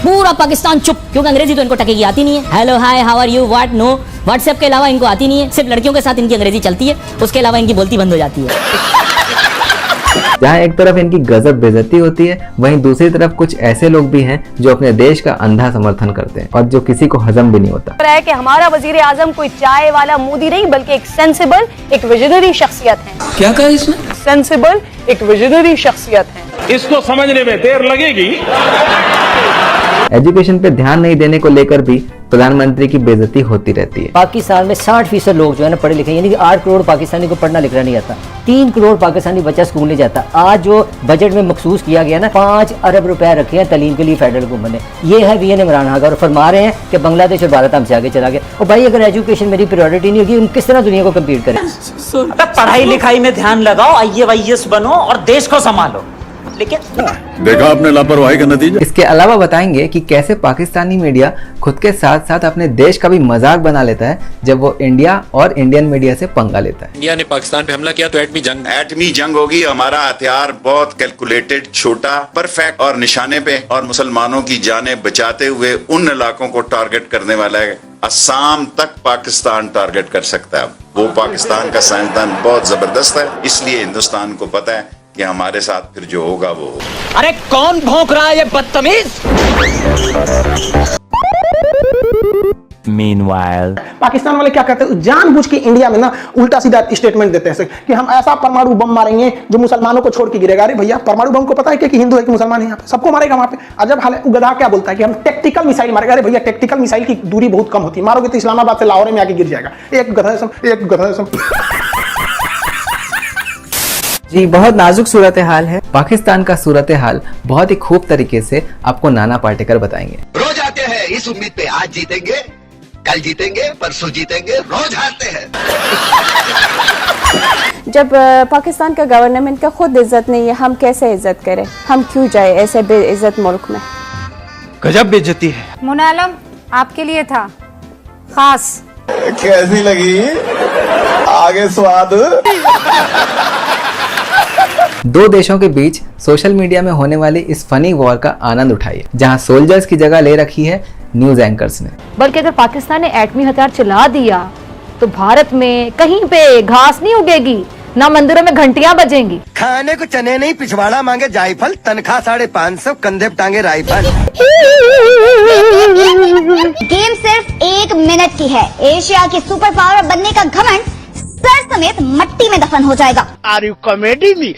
पूरा पाकिस्तान चुप, क्योंकि अंग्रेजी तो इनको टकेगी आती नहीं है। Hello, hi, how are you, what, no, WhatsApp के अलावा इनको आती नहीं है। सिर्फ लड़कियों के साथ इनकी अंग्रेजी चलती है, उसके अलावा इनकी बोलती बंद हो जाती है। जहाँ एक तरफ इनकी गजब बेइज्जती होती है, वहीं दूसरी तरफ कुछ ऐसे लोग भी हैं जो अपने देश का अंधा समर्थन करते हैं और जो किसी को हजम भी नहीं होता है कि हमारा वजीर आजम कोई चाय वाला मोदी नहीं, बल्कि एक सेंसिबल, एक विजनरी शख्सियत है। क्या कहा इसमें? सेंसिबल, एक विजनरी शख्सियत है। इसको समझने में देर लगेगी। एजुकेशन पे ध्यान नहीं देने को लेकर भी प्रधानमंत्री की बेइज्जती होती रहती है। पाकिस्तान में 60% लोग जो है ना पढ़े लिखे, यानी कि 8 करोड़ पाकिस्तानी को पढ़ना लिखना नहीं आता, 3 करोड़ पाकिस्तानी बच्चा स्कूल नहीं जाता। आज जो बजट में मखसूस किया गया ना, 5 अरब रुपए रखे हैं तालीम के लिए फेडरल गवर्नमेंट ने। ये है VN इमरान खान और फरमा रहे हैं कि बांग्लादेश और भारत हमसे आगे चला गया। और भाई अगर एजुकेशन मेरी प्रायोरिटी नहीं होगी, हम किस तरह दुनिया को कम्पीट करें? पढ़ाई लिखाई में ध्यान लगाओ, IAS बनो और देश को संभालो। लेकिन देखा आपने लापरवाही का नतीजा। इसके अलावा बताएंगे कि कैसे पाकिस्तानी मीडिया खुद के साथ साथ अपने देश का भी मजाक बना लेता है जब वो इंडिया और इंडियन मीडिया से पंगा लेता है। इंडिया ने पाकिस्तान पे हमला किया तो एटमी जंग होगी। हमारा हथियार बहुत कैलकुलेटेड, छोटा, परफेक्ट और निशाने पे, और मुसलमानों की जानें बचाते हुए उन इलाकों को टारगेट करने वाला है। असम तक पाकिस्तान टारगेट कर सकता है। वो पाकिस्तान का साइंसदान बहुत जबरदस्त है, इसलिए हिंदुस्तान को पता है कि हमारे साथ फिर जो होगा वो होगा। अरे कौन भौंक रहा है ये बदतमीज? Meanwhile, पाकिस्तान वाले क्या करते हैं, जानबूझ के इंडिया में ना उल्टा सीधा स्टेटमेंट देते हैं कि हम ऐसा परमाणु बम मारेंगे जो मुसलमानों को छोड़ के गिरेगा। अरे भैया, परमाणु बम को पता है कि हिंदू है कि मुसलमान है? यहाँ पे सबको मारेगा वहां पे। अजब हाल है। गधा क्या बोलता है कि हम टैक्टिकल मिसाइल मारेगा। अरे भैया, टैक्टिकल मिसाइल की दूरी बहुत कम होती है, मारोगे तो इस्लामाबाद से लाहौर में आके गिर जाएगा। एक गधा जी, बहुत नाजुक सूरत हाल है। पाकिस्तान का सूरत हाल बहुत ही खूब तरीके से आपको नाना पाटेकर बताएंगे। रोज आते हैं इस उम्मीद पे आज जीतेंगे, कल जीतेंगे, परसों जीतेंगे, रोज हारते हैं। जब पाकिस्तान का गवर्नमेंट का खुद इज्जत नहीं है, हम कैसे इज्जत करें? हम क्यों जाए ऐसे बेइज्जत मुल्क में? गजब बेइज्जती है। मुनालम आपके लिए था खास। कैसी लगी? आगे स्वाद। दो देशों के बीच सोशल मीडिया में होने वाली इस फनी वॉर का आनंद उठाइए, जहां सोल्जर्स की जगह ले रखी है न्यूज एंकर्स ने। बल्कि अगर पाकिस्तान ने एटमी हथियार चला दिया तो भारत में कहीं पे घास नहीं उगेगी, ना मंदिरों में घंटियां बजेंगी। खाने को चने नहीं, पिछवाड़ा मांगे जायफल, तनख्वाह 550, कंधे पे टांगे राइफल। गेम सिर्फ 1 मिनट की है। एशिया की सुपर पावर बनने का घमंड सर समेत मट्टी में दफन हो जाएगा। Are you comedy me?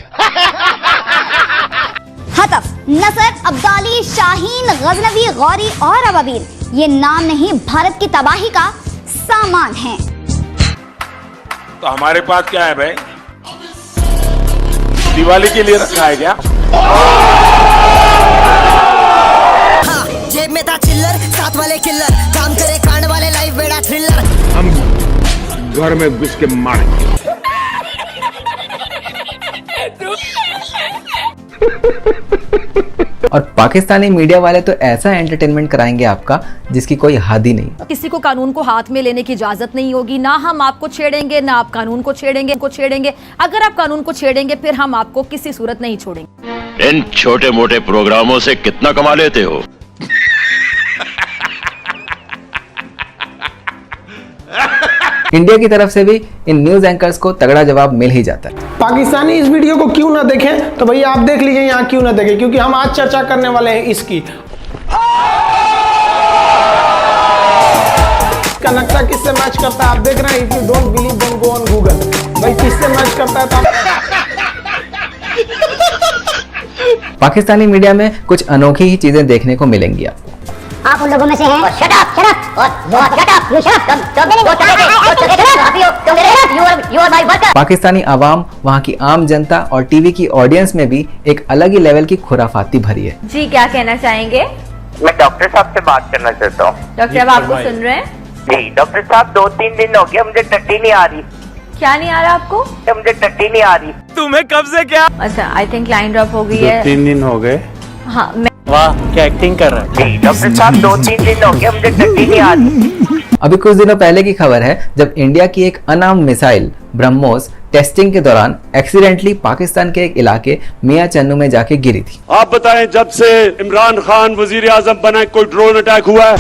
Hatf, Nasr, Abdali, Shaheen, Ghaznavi, Ghauri और अबाबील ये नाम नहीं, भारत की तबाही का सामान है। तो हमारे पास क्या है भाई? दिवाली के लिए रखा है क्या? हाँ, जेब में था चिल्लर, साथ वाले किल्लर, काम करे कांड वाले, लाइव बेड़ा थ्रिलर। हम घर में घुस के मारेंगे। और पाकिस्तानी मीडिया वाले तो ऐसा एंटरटेनमेंट कराएंगे आपका जिसकी कोई हद ही नहीं। किसी को कानून को हाथ में लेने की इजाजत नहीं होगी, ना हम आपको छेड़ेंगे ना आप कानून को छेड़ेंगे। अगर आप कानून को छेड़ेंगे फिर हम आपको किसी सूरत नहीं छोड़ेंगे। इन छोटे मोटे प्रोग्रामों से कितना कमा लेते हो? इंडिया की तरफ से भी इन न्यूज एंकर्स को तगड़ा जवाब मिल ही जाता है। पाकिस्तानी इस वीडियो को क्यों ना देखें तो भैया आप देख लीजिए यहाँ क्यों ना देखें, क्योंकि हम आज चर्चा करने वाले हैं इसकी। इसका नक्शा किससे मैच करता है आप देख रहे हैं। If you don't believe don't go on Google. भाई किससे मैच करता है तो पाकिस्तानी मीडिया में कुछ अनोखी ही चीजें देखने को मिलेंगी आपको। आप उन लोगों में से हैं। शट अप पाकिस्तानी आवाम, वहाँ की आम जनता और टीवी की ऑडियंस में भी एक अलग ही लेवल की खुराफाती भरी है। जी क्या कहना चाहेंगे? मैं डॉक्टर साहब से बात करना चाहता हूँ। डॉक्टर साहब आपको सुन रहे हैं? जी डॉक्टर साहब, 2-3 दिन हो गया, मुझे टट्टी नहीं आ रही। क्या नहीं आ रहा आपको? मुझे टट्टी नहीं आ रही। तुम्हें कब से क्या? अच्छा, आई थिंक लाइन ड्रॉप हो गई है। 3 दिन हो गए। हाँ, वाह, क्या एक्टिंग कर रहा है। डॉक्टर साहब, 2-3 दिन हो गया, मुझे टट्टी नहीं आ रही। अभी कुछ दिनों पहले की खबर है जब इंडिया की एक अनाम मिसाइल ब्रह्मोस टेस्टिंग के दौरान एक्सीडेंटली पाकिस्तान के एक इलाके मियां चन्नू में जाके गिरी थी। आप बताएं, जब से इमरान खान वजीर आजम बना कोई ड्रोन अटैक हुआ है?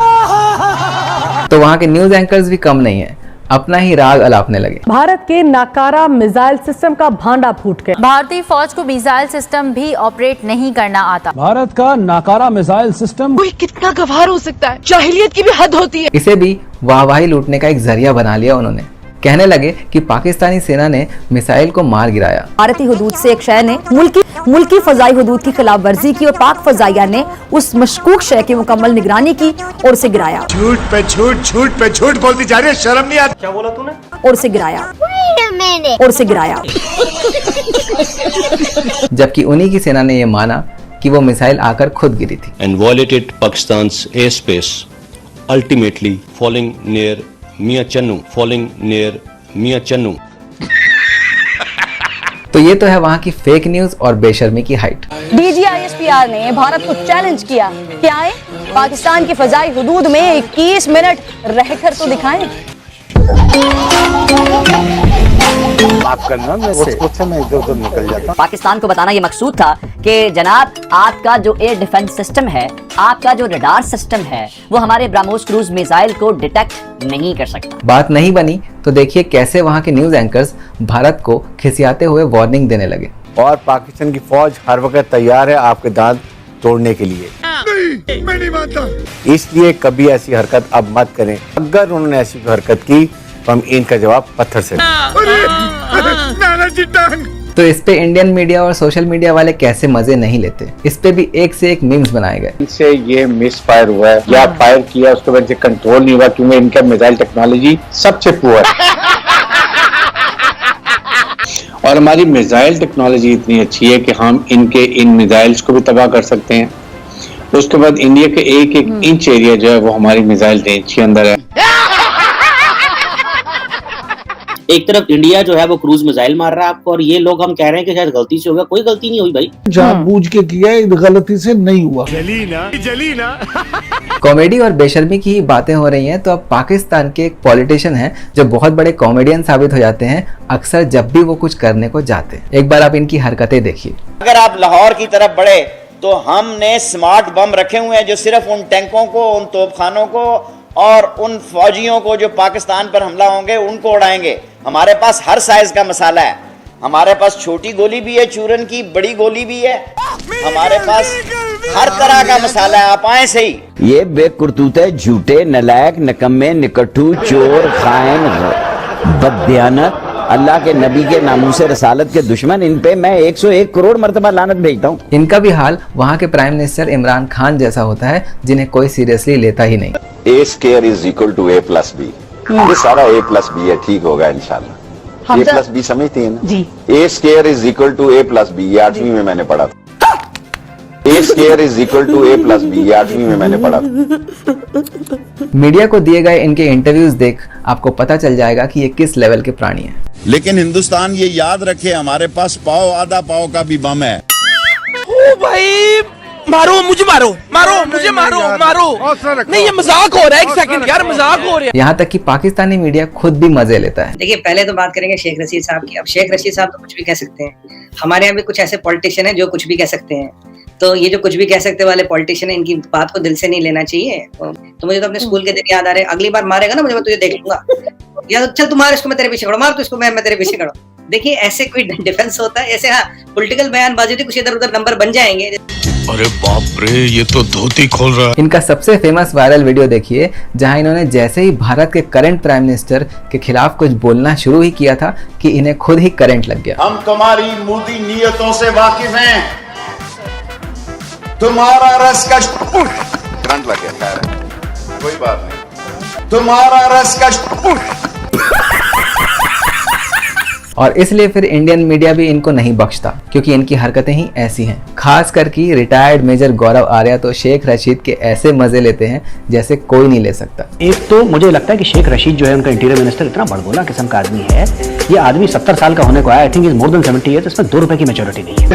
तो वहाँ के न्यूज एंकर्स भी कम नहीं है। अपना ही राग अलापने लगे। भारत के नाकारा मिसाइल सिस्टम का भांडा फूट गया। भारतीय फौज को मिसाइल सिस्टम भी ऑपरेट नहीं करना आता। भारत का नाकारा मिसाइल सिस्टम। कोई कितना गवार हो सकता है, जाहिलियत की भी हद होती है। इसे भी वाहवाही लूटने का एक जरिया बना लिया उन्होंने। कहने लगे कि पाकिस्तानी सेना ने मिसाइल को मार गिराया। भारतीय हुदूद से एक शय ने मुल्की फजाई हुदूद की खिलाफ वर्जी की और पाक फजाइया ने उस मशकूक शय की मुकम्मल निगरानी की और उसे गिराया। झूठ पे झूठ बोलती जा रही है, शर्म नहीं आती? क्या बोला तूने? और उसे गिराया। जबकि उन्हीं की सेना ने यह माना कि वो मिसाइल आकर खुद गिरी थी। And violated Pakistan's airspace, ultimately falling near Mia Channu. तो ये तो है वहाँ की फेक न्यूज और बेशर्मी की हाइट। DGISPR ने भारत को चैलेंज किया कि आए पाकिस्तान की फजाई हुदूद में 21 मिनट रहकर तो दिखाएं। माफ करना, मैं इधर-उधर निकल जाता। पाकिस्तान को बताना ये मकसूद था कि जनाब आपका जो एयर डिफेंस सिस्टम है, आपका जो रडार सिस्टम है, वो हमारे ब्रह्मोस क्रूज मिसाइल को डिटेक्ट नहीं कर सकता। बात नहीं बनी तो देखिए कैसे वहाँ के न्यूज एंकर्स भारत को खिसियाते हुए वार्निंग देने लगे। और पाकिस्तान की फौज हर वक्त तैयार है आपके दांत तोड़ने के लिए। नहीं, मैं नहीं मानता। इसलिए कभी ऐसी हरकत अब मत करें। अगर उन्होंने ऐसी हरकत की तो हम इनका जवाब पत्थर से तो इस पे इंडियन मीडिया और सोशल मीडिया वाले कैसे मजे नहीं लेते। इस पे भी एक से एक मीम्स बनाए गए। इनसे ये मिस फायर हुआ है या फायर किया उसके वजह से कंट्रोल नहीं हुआ क्योंकि इनका मिसाइल टेक्नोलॉजी सबसे पुअर है। और हमारी मिसाइल टेक्नोलॉजी इतनी अच्छी है कि हम इनके इन मिसाइल्स को भी तबाह कर सकते हैं। उसके बाद इंडिया के एक इंच एरिया जो है वो हमारी मिसाइल रेंज के अंदर है। एक तरफ इंडिया जो है वो क्रूज मिसाइल मार रहा है आपको, और ये लोग हम कह रहे हैं कि शायद गलती से हो गया। कोई गलती नहीं हुई भाई, जानबूझ के किया, गलती से नहीं हुआ। जली ना। कॉमेडी और बेशर्मी की ही बातें हो रही हैं तो अब पाकिस्तान के एक पॉलिटिशियन हैं जो बहुत बड़े कॉमेडियन साबित हो जाते हैं अक्सर जब भी वो कुछ करने को जाते हैं। एक बार आप इनकी हरकतें देखिए। अगर आप लाहौर की तरफ बढ़े तो हमने स्मार्ट बम रखे हुए हैं जो सिर्फ उन टैंकों को, उन तोपखानों को और उन फौजियों को जो पाकिस्तान पर हमला होंगे उनको उड़ाएंगे। हमारे पास हर साइज का मसाला है। हमारे पास छोटी गोली भी है चूरन की, बड़ी गोली भी है। हमारे पास हर तरह का मसाला है, आप आए सही। ये बेकुरतूते, झूठे, नलायक, निकम्मे, निकट्ठू, चोर, खाइन, बददियानत, अल्लाह के नबी के नामूसे रसालत के दुश्मन, इन पे मैं 101 करोड़ मर्तबा लानत भेजता हूँ। इनका भी हाल वहाँ के प्राइम मिनिस्टर इमरान खान जैसा होता है जिन्हें कोई सीरियसली लेता ही नहीं। A square is equal to A plus B। ये सारा A plus B है, ठीक होगा इंशाल्लाह। A plus B समझती है ना जी। A square is equal to A plus B, ये 8वीं में मैंने पढ़ा था। A square is equal to A plus B, ये 8वीं में मैंने पढ़ा था। मीडिया को दिए गए इनके इंटरव्यूज देख आपको पता चल जाएगा कि ये किस लेवल के प्राणी हैं। लेकिन हिंदुस्तान ये याद रखे हमारे पास पाव आधा पाव का भी बम है। ओ भाई मारो मुझे, मारो मुझे, मारो नहीं, ये मजाक हो रहा है। एक सेकंड यार, मजाक हो रहा है। यहाँ तक कि पाकिस्तानी मीडिया खुद भी मजे लेता है। देखिए पहले तो बात करेंगे शेख रशीद साहब की। अब शेख रशीद साहब तो कुछ भी कह सकते हैं। हमारे यहाँ भी कुछ ऐसे पॉलिटिशियन हैं जो कुछ भी कह सकते हैं। तो ये जो कुछ भी कह सकते वाले पॉलिटिशियन है, इनकी बात को दिल से नहीं लेना चाहिए। तो मुझे तो अपने स्कूल के दिन याद आ रहे हैं। अगली बार मारेगा ना मुझे, मैं तुझे देख लूंगा। या चल तू मार इसको, मैं तेरे पीछे खड़ा, मार तो इसको, मैं तेरे पीछे खड़ा। देखिए ऐसे कोई डिफेंस होता है? ऐसे हाँ पॉलिटिकल बयानबाजी थी, कुछ इधर उधर नंबर बन जाएंगे। अरे बाप रे, ये तो धोती खोल रहा है। इनका सबसे फेमस वायरल वीडियो देखिए जहां इन्होंने जैसे ही भारत के करंट प्राइम मिनिस्टर के खिलाफ कुछ बोलना शुरू ही किया था कि इन्हें खुद ही करंट लग गया। हम तुम्हारी मोदी नीयतों से वाकिफ हैं। तुम्हारा रस का करंट लग गया, खैर कोई बात नहीं। तुम्हारा रस का और इसलिए फिर इंडियन मीडिया भी इनको नहीं बख्शता क्योंकि इनकी हरकतें ही ऐसी हैं। खास करके रिटायर्ड मेजर गौरव आर्या तो शेख रशीद के ऐसे मजे लेते हैं जैसे कोई नहीं ले सकता। एक तो मुझे लगता है कि शेख रशीद जो है उनका इंटीरियर मिनिस्टर इतना बड़बोला किस्म का आदमी है। ये आदमी 70 साल का होने को आया, I think is more than 70 years. इसमें 2 रुपए की मैच्योरिटी नहीं है।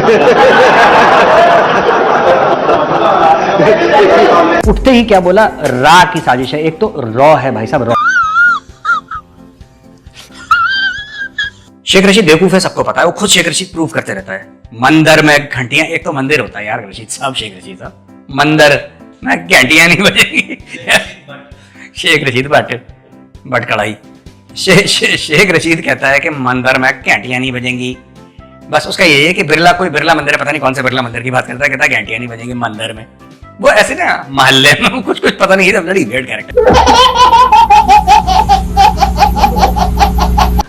उठते ही क्या बोला, रा की साजिश है। एक तो रॉ है भाई साहब, रॉ। शेख रशीद बेवकूफ है, सबको पता है। वो खुद शेख रशीद प्रूव करते रहता है। मंदिर में घंटियां, एक तो मंदिर होता है यार रशीद साहब, शेख रशीद साहब मंदिर में घंटियां नहीं बजेगी। शेख रशीद बट कढ़ाई शेख रशीद कहता है कि मंदिर में घंटियां नहीं बजेंगी। बस उसका यही है कि कोई बिरला मंदिर है, पता नहीं कौन से बिरला मंदिर की बात करता है, कहता है घंटियां नहीं बजेंगी मंदिर में। वो ऐसे ना मोहल्ले में कुछ पता नहीं है, ब्लडी वेट कैरेक्टर।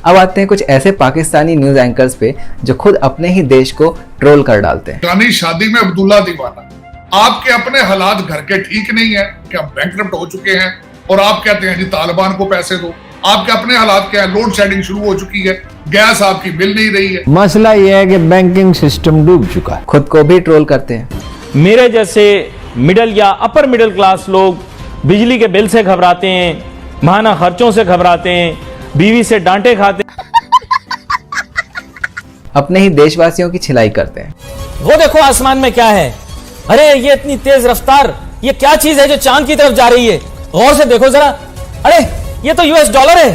अब आते हैं कुछ ऐसे पाकिस्तानी न्यूज एंकर्स पे जो खुद अपने ही देश को ट्रोल कर डालते हैं। रानी शादी में अब्दुल्ला दीवाना, आपके अपने हालात घर के ठीक नहीं है कि हम बैंकरप्ट हो चुके हैं और आप कहते हैं जी तालिबान को पैसे दो। आपके अपने हालात क्या है, लोड शेडिंग शुरू हो चुकी है, गैस आपकी मिल नहीं रही है। मसला यह है कि बैंकिंग सिस्टम डूब चुका है। खुद को भी ट्रोल करते हैं। मेरे जैसे मिडिल या अपर मिडिल क्लास लोग बिजली के बिल से घबराते हैं, माहाना खर्चों से घबराते हैं, बीवी से डांटे खाते हैं, अपने ही देशवासियों की छिलाई करते हैं। वो देखो आसमान में क्या है, अरे ये इतनी तेज रफ्तार, ये क्या चीज है जो चांद की तरफ जा रही है, गौर से देखो जरा, अरे ये तो US डॉलर है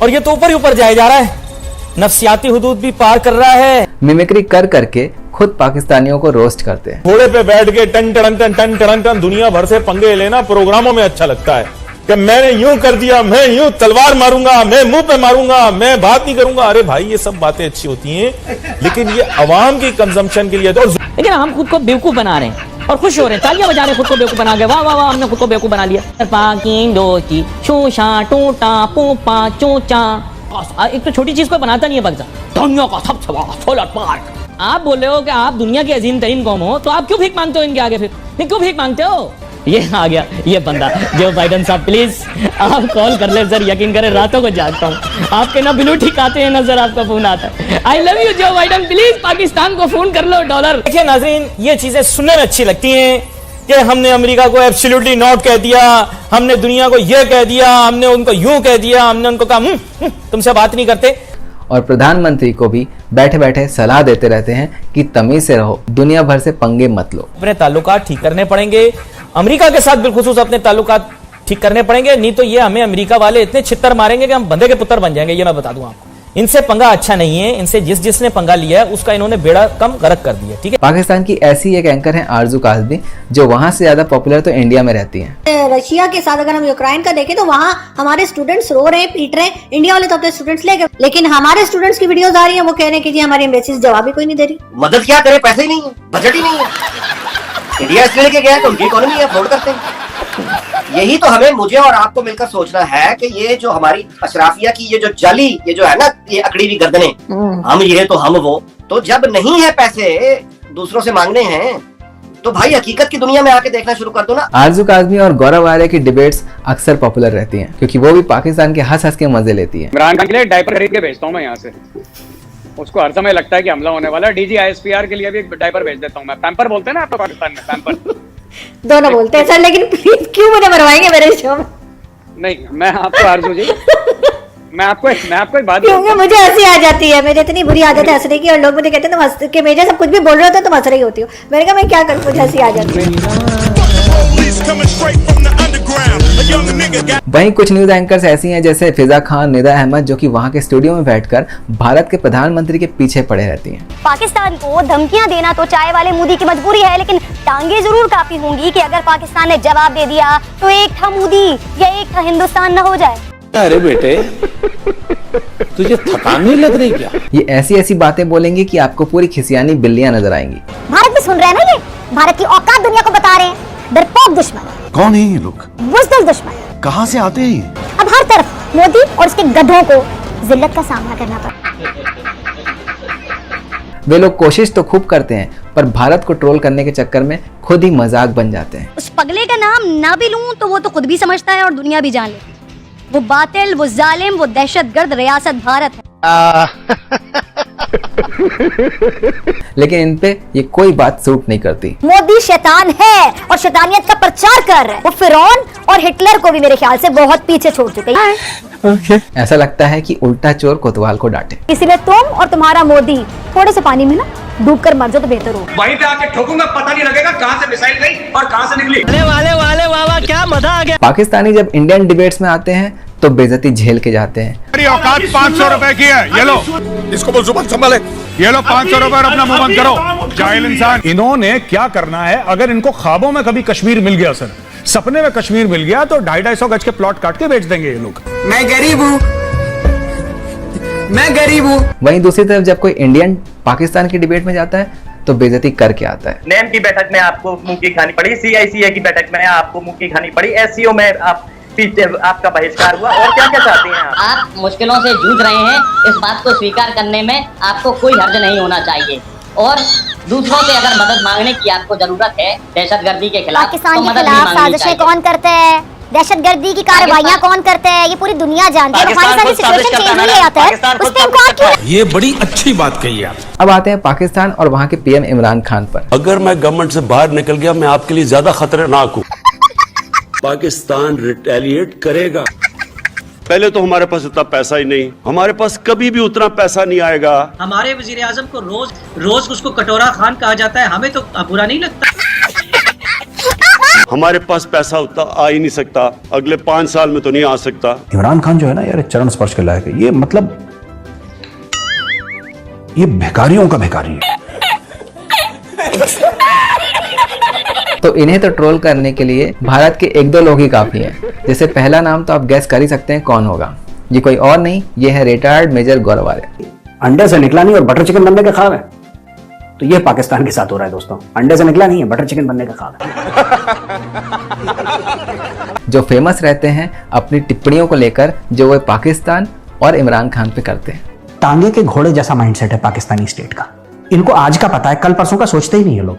और ये तो ऊपर ही ऊपर जाया जा रहा है, नफसियाती हुदूद भी पार कर रहा है। मिमिक्री कर करके खुद पाकिस्तानियों को रोस्ट करते हैं। घोड़े पे बैठ के टन टन टन टन टन टन दुनिया भर से पंगे लेना प्रोग्रामों में अच्छा लगता है कि मैंने यूं कर दिया, मैं यूं तलवार मारूंगा, मैं मुंह पे मारूंगा, मैं बात नहीं करूंगा। अरे भाई ये सब बातें अच्छी होती हैं, लेकिन ये अवाम की कंजम्पशन के लिए तो, लेकिन हम खुद को बेवकूफ बना रहे हैं और खुश हो रहे हैं, तालियां बजा रहे हैं, खुद को बेवकूफ बना गए, वाह वाह वाह, हमने खुद को बेवकूफ बना लिया। टोटा पोपा चोचा, एक तो छोटी चीज को बनाता नहीं है बगजा, दुनिया का सबसे बड़ा सोलर पार्क। आप बोल रहे हो कि आप दुनिया की अजीम तरीन कौम हो, तो आप क्यों भीख मांगते हो इनके आगे? फिर नहीं क्यों भीख मांगते हो? ये आ गया ये बंदा, जो बाइडन साहब प्लीज आप कॉल कर ले सर, यकीन करें रातों को जागता हूँ, आपके ना ब्लू टिक आते हैं ना सर, आपका फोन आता है। आई लव यू जो बाइडन, प्लीज पाकिस्तान को फोन कर लो $। देखिए नाज़रीन, ये चीजें सुनने में अच्छी लगती हैं कि हमने अमेरिका को एब्सोल्युटली नॉट कह दिया, हमने दुनिया को ये कह दिया, हमने उनको यूं कह दिया, हमने उनको कहा तुमसे बात नहीं करते। और प्रधानमंत्री को भी बैठे बैठे सलाह देते रहते हैं कि तमीज से रहो, दुनिया भर से पंगे मत लो। अपने ताल्लुकात ठीक करने पड़ेंगे, अमेरिका के साथ बिलखुसूस अपने ताल्लुकात ठीक करने पड़ेंगे, नहीं तो ये हमें अमेरिका वाले इतने छित्तर मारेंगे कि हम बंदे के पुत्र बन जाएंगे। ये मैं बता दूं आपको, इनसे पंगा अच्छा नहीं है, इनसे जिसने पंगा लिया है उसका इन्होंने बेड़ा कम गर्क कर दिया। ठीक है। पाकिस्तान की ऐसी एक एंकर है आरजू काज़मी, जो वहां से ज्यादा पॉपुलर तो इंडिया में रहती हैं। रशिया के साथ अगर हम यूक्रेन का देखें तो वहाँ हमारे स्टूडेंट्स रो रहे हैं, पीट रहे हैं, इंडिया वाले तो अपने स्टूडेंट्स ले गए, लेकिन हमारे स्टूडेंट्स की वीडियोस आ रही हैं, वो कह रहे हैं कि जी हमारी एम्बेसी जवाब ही कोई नहीं दे रही। मदद क्या करे, पैसे ही नहीं है, बजट ही नहीं है। इंडिया इसलिए लेके गया तो उनकी इकोनॉमी है, अफोर्ड करते हैं। यही तो हमें, मुझे और आपको मिलकर सोचना है कि ये जो हमारी अशराफिया की ये जो जाली, ये जो है ना, ये अकड़ी हुई गर्दनें, हम ये तो हम वो, तो जब नहीं है पैसे दूसरों से मांगने हैं तो भाई हकीकत की दुनिया में आके देखना शुरू कर दो ना। आरजू काज़मी और गौरव आर्या की डिबेट्स अक्सर पॉपुलर रहती हैं, क्योंकि वो भी पाकिस्तान के हंस हंस के मजे लेती है। इमरान खान के लिए डायपर खरीद के भेजता हूँ मैं यहाँ से, उसको हर समय लगता है कि हमला होने वाला है। DG ISPR के लिए भी एक डायपर भेज देता हूँ मैं, पैम्पर बोलते हैं ना आप तो पाकिस्तान में, पैम्पर दोनों बोलते हैं सर, लेकिन प्लीज क्यों मुझे मरवाएंगे मेरे शो में? नहीं, मैं आपको आरजू जी, मैं आपको एक बात, क्योंकि मुझे हंसी आ जाती है, मेरी इतनी बुरी आदत है हंसने की, और लोग मुझे कहते हैं तुम हंस के, मेरे सब कुछ भी बोल रहे होते तुम हंस रही होती हो। मैंने कहा मैं क्या करूं, मुझे हंसी आ जाती है। वहीं कुछ न्यूज एंकर्स ऐसी हैं जैसे फिजा खान, निदा अहमद, जो कि वहां के स्टूडियो में बैठकर भारत के प्रधानमंत्री के पीछे पड़े रहती हैं। पाकिस्तान को धमकियां देना तो चाय वाले मोदी की मजबूरी है, लेकिन टांगे जरूर काफी होंगी कि अगर पाकिस्तान ने जवाब दे दिया तो एक था मोदी या एक था हिंदुस्तान न हो जाए। अरे बेटे तुझे थकान नहीं लग रही क्या? ये ऐसी ऐसी बातें बोलेंगे कि आपको पूरी खिसियानी बिल्लियां नजर आएंगी। भारत भी सुन रहे हैं ना, ये भारत की औकात दुनिया को बता रहे हैं। डरपोक दुश्मन, कौन है ये लोग? बुज़दिल दुश्मन, कहाँ से आते हैं? अब हर तरफ मोदी और उसके गधों को जिल्लत का सामना करना पड़ा। वे लोग कोशिश तो खूब करते हैं, पर भारत को ट्रोल करने के चक्कर में खुद ही मजाक बन जाते हैं। उस पगले का नाम ना भी लूं तो वो तो खुद भी समझता है और दुनिया भी जान लेती है। वो बातिल, वो जालिम, वो दहशतगर्द रियासत भारत है। लेकिन इन पे ये कोई बात सूट नहीं करती। मोदी शैतान है और शैतानियत का प्रचार कर रहा है। वो फिरौन और हिटलर को भी मेरे ख्याल से बहुत पीछे छोड़ चुके हैं। ऐसा लगता है कि उल्टा चोर कोतवाल को डांटे। इसलिए तुम और तुम्हारा मोदी थोड़े से पानी में ना डूब कर मर जाओ तो बेहतर हो। वहीं पे आके ठोकूंगा, पता नहीं लगेगा कहाँ से मिसाइल गई और कहाँ से निकली। वाह क्या मजा आ गया। पाकिस्तानी जब इंडियन डिबेट्स में आते हैं तो बेइज्जती झेल के जाते हैं। मेरी औकात 500 रुपए की है, ये लो, इसको बोल जुबान संभाले, ये लो 500 रुपए और अपना मुंह बंद करो, जाहिल इंसान। इन्होंने क्या करना है, अगर इनको ख्वाबों में कभी कश्मीर मिल गया सर, सपने में कश्मीर मिल गया तो 250-250 गज के प्लॉट काट के बेच देंगे ये लोग। मैं गरीब हूँ, मैं गरीब हूँ। वहीं दूसरी तरफ जब कोई इंडियन पाकिस्तान की डिबेट में जाता है तो बेइज्जती करके आता है। नेम की बैठक में आपको मुंह की खानी पड़ी, CICA की बैठक में आपको मुंह की खानी पड़ी, SCO में आपका बहिष्कार हुआ, और क्या क्या चाहती हैं आप मुश्किलों से जूझ रहे हैं, इस बात को स्वीकार करने में आपको कोई हर्ज नहीं होना चाहिए। और दूसरों से अगर मदद मांगने की आपको जरूरत है दहशतगर्दी के खिलाफ, पाकिस्तान के खिलाफ साजिशें कौन करते हैं, दहशतगर्दी की कार्रवाइयां कौन करते हैं, ये पूरी दुनिया जानती है। पाकिस्तान की सिचुएशन चेंज हुई है तो उस पे इनकार क्यों? ये बड़ी अच्छी बात कही आप। अब आते हैं पाकिस्तान और वहाँ के PM इमरान खान पर। अगर मैं गवर्नमेंट से बाहर निकल गया, मैं आपके लिए ज्यादा खतरनाक हूँ। पाकिस्तान रिटेलिएट करेगा। पहले तो हमारे पास इतना पैसा ही नहीं, हमारे पास कभी भी उतना पैसा नहीं आएगा। हमारे वजीर आजम को रोज उसको कटोरा खान कहा जाता है, हमें तो बुरा नहीं लगता। हमारे पास पैसा उतना आ ही नहीं सकता, अगले 5 साल में तो नहीं आ सकता। इमरान खान जो है ना यार, चरण स्पर्श के लायक है। ये मतलब ये भिखारियों का भिखारी है। तो इन्हें तो ट्रोल करने के लिए भारत के 1-2 लोग ही काफी हैं। जैसे पहला नाम तो आप गैस कर ही सकते हैं कौन होगा। ये कोई और नहीं, ये है रिटायर्ड मेजर गौरव आर्य। अंडे से निकला नहीं और बटर चिकन बनने का ख्वाब है, तो ये पाकिस्तान के साथ हो रहा है दोस्तों। अंडे से निकला नहीं है, बटर चिकन बनने का ख्वाब है। जो फेमस रहते हैं अपनी टिप्पणियों को लेकर, जो वो पाकिस्तान और इमरान खान पे करते हैं। टांगे के घोड़े जैसा माइंडसेट है पाकिस्तानी स्टेट का। इनको आज का पता है, कल परसों का सोचते ही नहीं है लोग।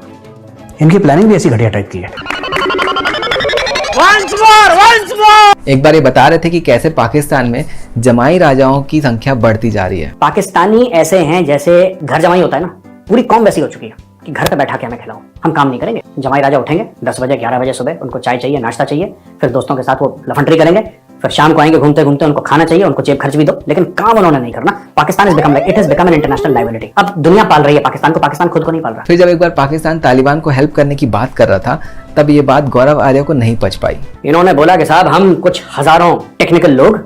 इनकी प्लानिंग भी ऐसी घटिया टाइप की है। Once more! एक बार ये बता रहे थे कि कैसे पाकिस्तान में जमाई राजाओं की संख्या बढ़ती जा रही है। पाकिस्तानी ऐसे हैं जैसे घर जमाई होता है ना, पूरी कौम वैसी हो चुकी है कि घर पे बैठा के हमें खिलाओ, हम काम नहीं करेंगे। जमाई राजा उठेंगे 10 बजे 11 बजे सुबह, उनको चाय चाहिए, नाश्ता चाहिए, फिर दोस्तों के साथ वो लफंडरी करेंगे, फिर शाम को आएंगे घूमते घूमते, उनको खाना चाहिए, उनको जेब खर्च भी दो, लेकिन काम उन्होंने नहीं करना। Pakistan it has become an international liability. अब दुनिया पाल रही है पाकिस्तान को, पाकिस्तान खुद को नहीं पाल रहा। फिर जब एक बार पाकिस्तान तालिबान को हेल्प करने की बात कर रहा था, तब ये बात गौरव आर्य को नहीं पच पाई। इन्होंने बोला कि साहब हम कुछ हजारों टेक्निकल लोग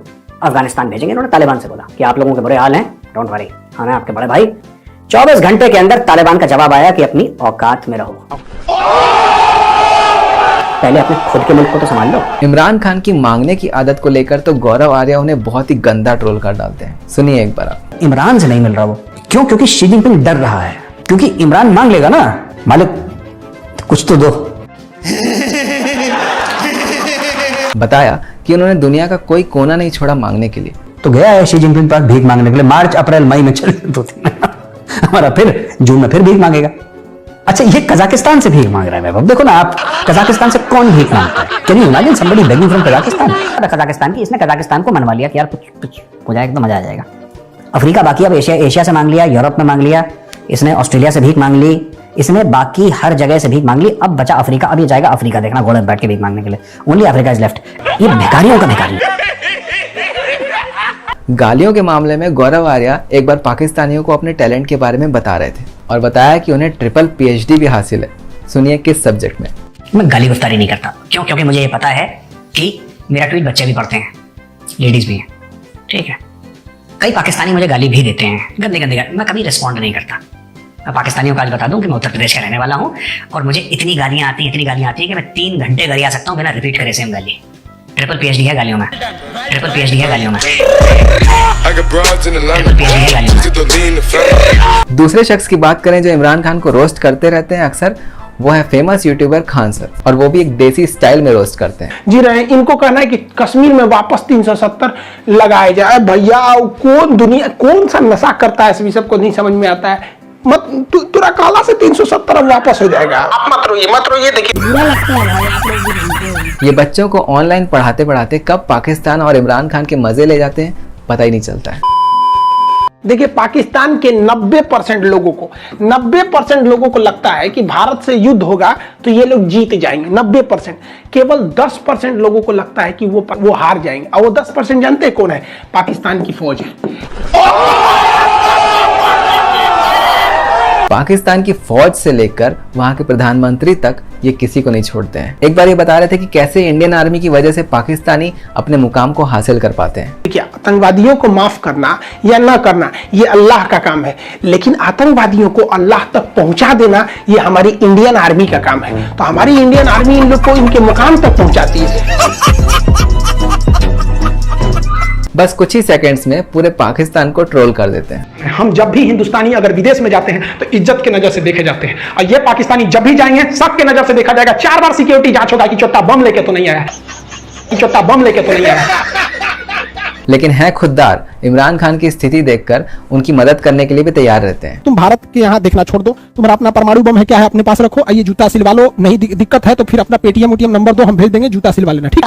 अफगानिस्तान भेजेंगे। इन्होंने तालिबान से बोला कि आप लोगों के बुरे हाल हैं, डोंट वरी, हम हैं आपके बड़े भाई। 24 घंटे के अंदर तालिबान का जवाब आया कि अपनी औकात में रहो, पहले अपने खुद के मुल्क को तो संभाल लो। इमरान खान की मांगने की आदत को लेकर तो गौरव आर्य उन्हें बहुत ही गंदा ट्रोल कर डालते हैं। सुनिए एक बार आप। इमरान से नहीं मिल रहा वो, क्यों? क्योंकि शी जिनपिंग डर रहा है, क्योंकि इमरान मांग लेगा ना, मालिक कुछ तो दो। बताया कि उन्होंने दुनिया का कोई कोना नहीं छोड़ा मांगने के लिए। तो गया है शी जिनपिंग पास भीख मांगने के लिए, मार्च अप्रैल मई में चले 2-3 हमारा फिर जून में फिर भीख मांगेगा। अच्छा, ये कजाकिस्तान से भीख मांग रहा है। अब देखो ना आप, कजाकिस्तान से कौन भीख मांगता है? Can you imagine somebody begging from Kazakhstan? Kazakhstan की, इसने कजाकिस्तान को मनवा लिया कि यार कुछ हो जाएगा तो मजा आ जाएगा। अफ्रीका बाकी, अब एशिया से मांग लिया, यूरोप में मांग लिया, इसने ऑस्ट्रेलिया से भीख मांग ली, इसने बाकी हर जगह से भीख मांग ली। अब बचा अफ्रीका, अब ये जाएगा अफ्रीका, देखना घोड़े बैठ के भीख मांगने के लिए। Only Africa is left. ये भिखारियों का भिखारी। गालियों के मामले में गौरव आर्य एक बार पाकिस्तानियों को अपने टैलेंट के बारे में बता रहे थे और बताया कि उन्हें ट्रिपल PhD भी हासिल है। सुनिए किस सब्जेक्ट में। मैं गाली गुफ्तारी नहीं करता, क्यों? क्योंकि मुझे ये पता है कि मेरा ट्वीट बच्चे भी पढ़ते हैं, लेडीज भी हैं, ठीक है। कई पाकिस्तानी मुझे गाली भी देते हैं, गंदी गंदी गाली, मैं कभी रिस्पॉन्ड नहीं करता। मैं पाकिस्तानियों को आज बता दूं कि मैं उत्तर प्रदेश का रहने वाला हूं और मुझे इतनी गालियां आती हैं कि मैं 3 घंटे गरिया सकता हूं बिना रिपीट करे सेम गाली। ट्रिपल PhD है गालियों में, ट्रिपल PhD है गालियों में, ट्रिपल PhD है गालियों में। दूसरे शख्स की बात करें जो इमरान खान को रोस्ट करते रहते हैं अक्सर, वो है फेमस यूट्यूबर खान सर, और वो भी एक देसी स्टाइल में रोस्ट करते हैं। जी रहे, इनको कहना है कि कश्मीर में वापस 370 लगाए जाए। भैया कौन सा नशा करता है, इस सबको नहीं समझ में आता है। मत तुरा काला से 370 अब वापस हो जाएगा। आप मत रोइए देखिए। ये बच्चों को ऑनलाइन पढ़ाते पढ़ाते कब पाकिस्तान और इमरान खान के मजे ले जाते हैं पता ही नहीं चलता है। देखिए, पाकिस्तान के 90% लोगों को लगता है कि भारत से युद्ध होगा तो ये लोग जीत जाएंगे। 90%। केवल 10% लोगों को लगता है कि वो हार जाएंगे, और वो 10% जानते हैं कौन है? पाकिस्तान की फौज है। पाकिस्तान की फौज से लेकर वहां के प्रधानमंत्री तक ये किसी को नहीं छोड़ते हैं। एक बार ये बता रहे थे कि कैसे इंडियन आर्मी की वजह से पाकिस्तानी अपने मुकाम को हासिल कर पाते हैं। क्या आतंकवादियों को माफ करना या ना करना ये अल्लाह का काम है, लेकिन आतंकवादियों को अल्लाह तक पहुंचा देना ये हमारी इंडियन आर्मी का काम है। तो हमारी इंडियन आर्मी इन लोग को इनके मुकाम तक पहुंचाती है। बस कुछ ही सेकंड्स में पूरे पाकिस्तान को ट्रोल कर देते हैं। हम जब भी हिंदुस्तानी अगर विदेश में जाते हैं तो इज्जत के नजर से देखे जाते हैं, और ये पाकिस्तानी जब भी जाएंगे शक के नजर से देखा जाएगा। 4 बार सिक्योरिटी जांच होगा कि चोट्टा बम लेके तो नहीं आया, चोट्टा बम लेके तो नहीं आया। लेकिन है खुददार, इमरान खान की स्थिति देखकर उनकी मदद करने के लिए भी तैयार रहते हैं। तुम भारत के यहाँ देखना छोड़ दो, तुम्हारा अपना परमाणु बम है क्या है अपने पास रखो, ये जूता सिलवा लो, नहीं दिक्कत है तो फिर अपना पेटीएम नंबर दो, हम भेज देंगे, जूता सिलवा लेना, ठीक।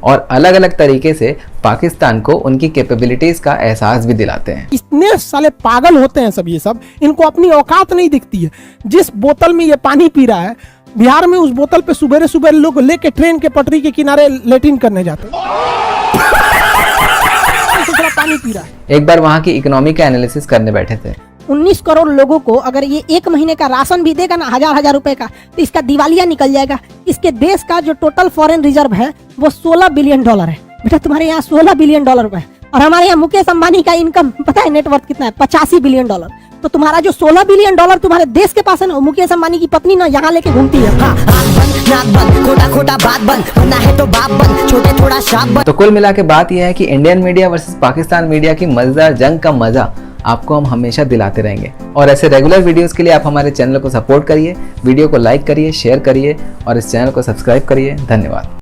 और अलग अलग तरीके से पाकिस्तान को उनकी कैपेबिलिटीज का एहसास भी दिलाते हैं। इतने साले पागल होते हैं सब, ये सब इनको अपनी औकात नहीं दिखती है। जिस बोतल में ये पानी पी रहा है, बिहार में उस बोतल पे सुबह सुबह लोग लेके ट्रेन के पटरी के किनारे लेटिन करने जाते हैं। पानी पी रहा है। एक बार वहाँ की इकोनॉमी का एनालिसिस करने बैठे थे। 19 करोड़ लोगों को अगर ये 1 महीने का राशन भी देगा ना, 1000 रुपए का, तो इसका दिवालिया निकल जाएगा। इसके देश का जो टोटल फॉरेन रिजर्व है वो $16 बिलियन है। बेटा तुम्हारे यहाँ $16 बिलियन है, और हमारे यहाँ मुकेश अंबानी का इनकम पता है नेटवर्थ कितना है? $85 बिलियन। तो तुम्हारा जो $16 बिलियन तुम्हारे देश के पास है ना, मुकेश अंबानी की पत्नी ना यहाँ लेके घूमती है। तो कुल मिला के बात यह है कि Indian media versus Pakistan media की मजेदार जंग का मजा आपको हम हमेशा दिलाते रहेंगे। और ऐसे रेगुलर वीडियोस के लिए आप हमारे चैनल को सपोर्ट करिए, वीडियो को लाइक करिए, शेयर करिए और इस चैनल को सब्सक्राइब करिए। धन्यवाद।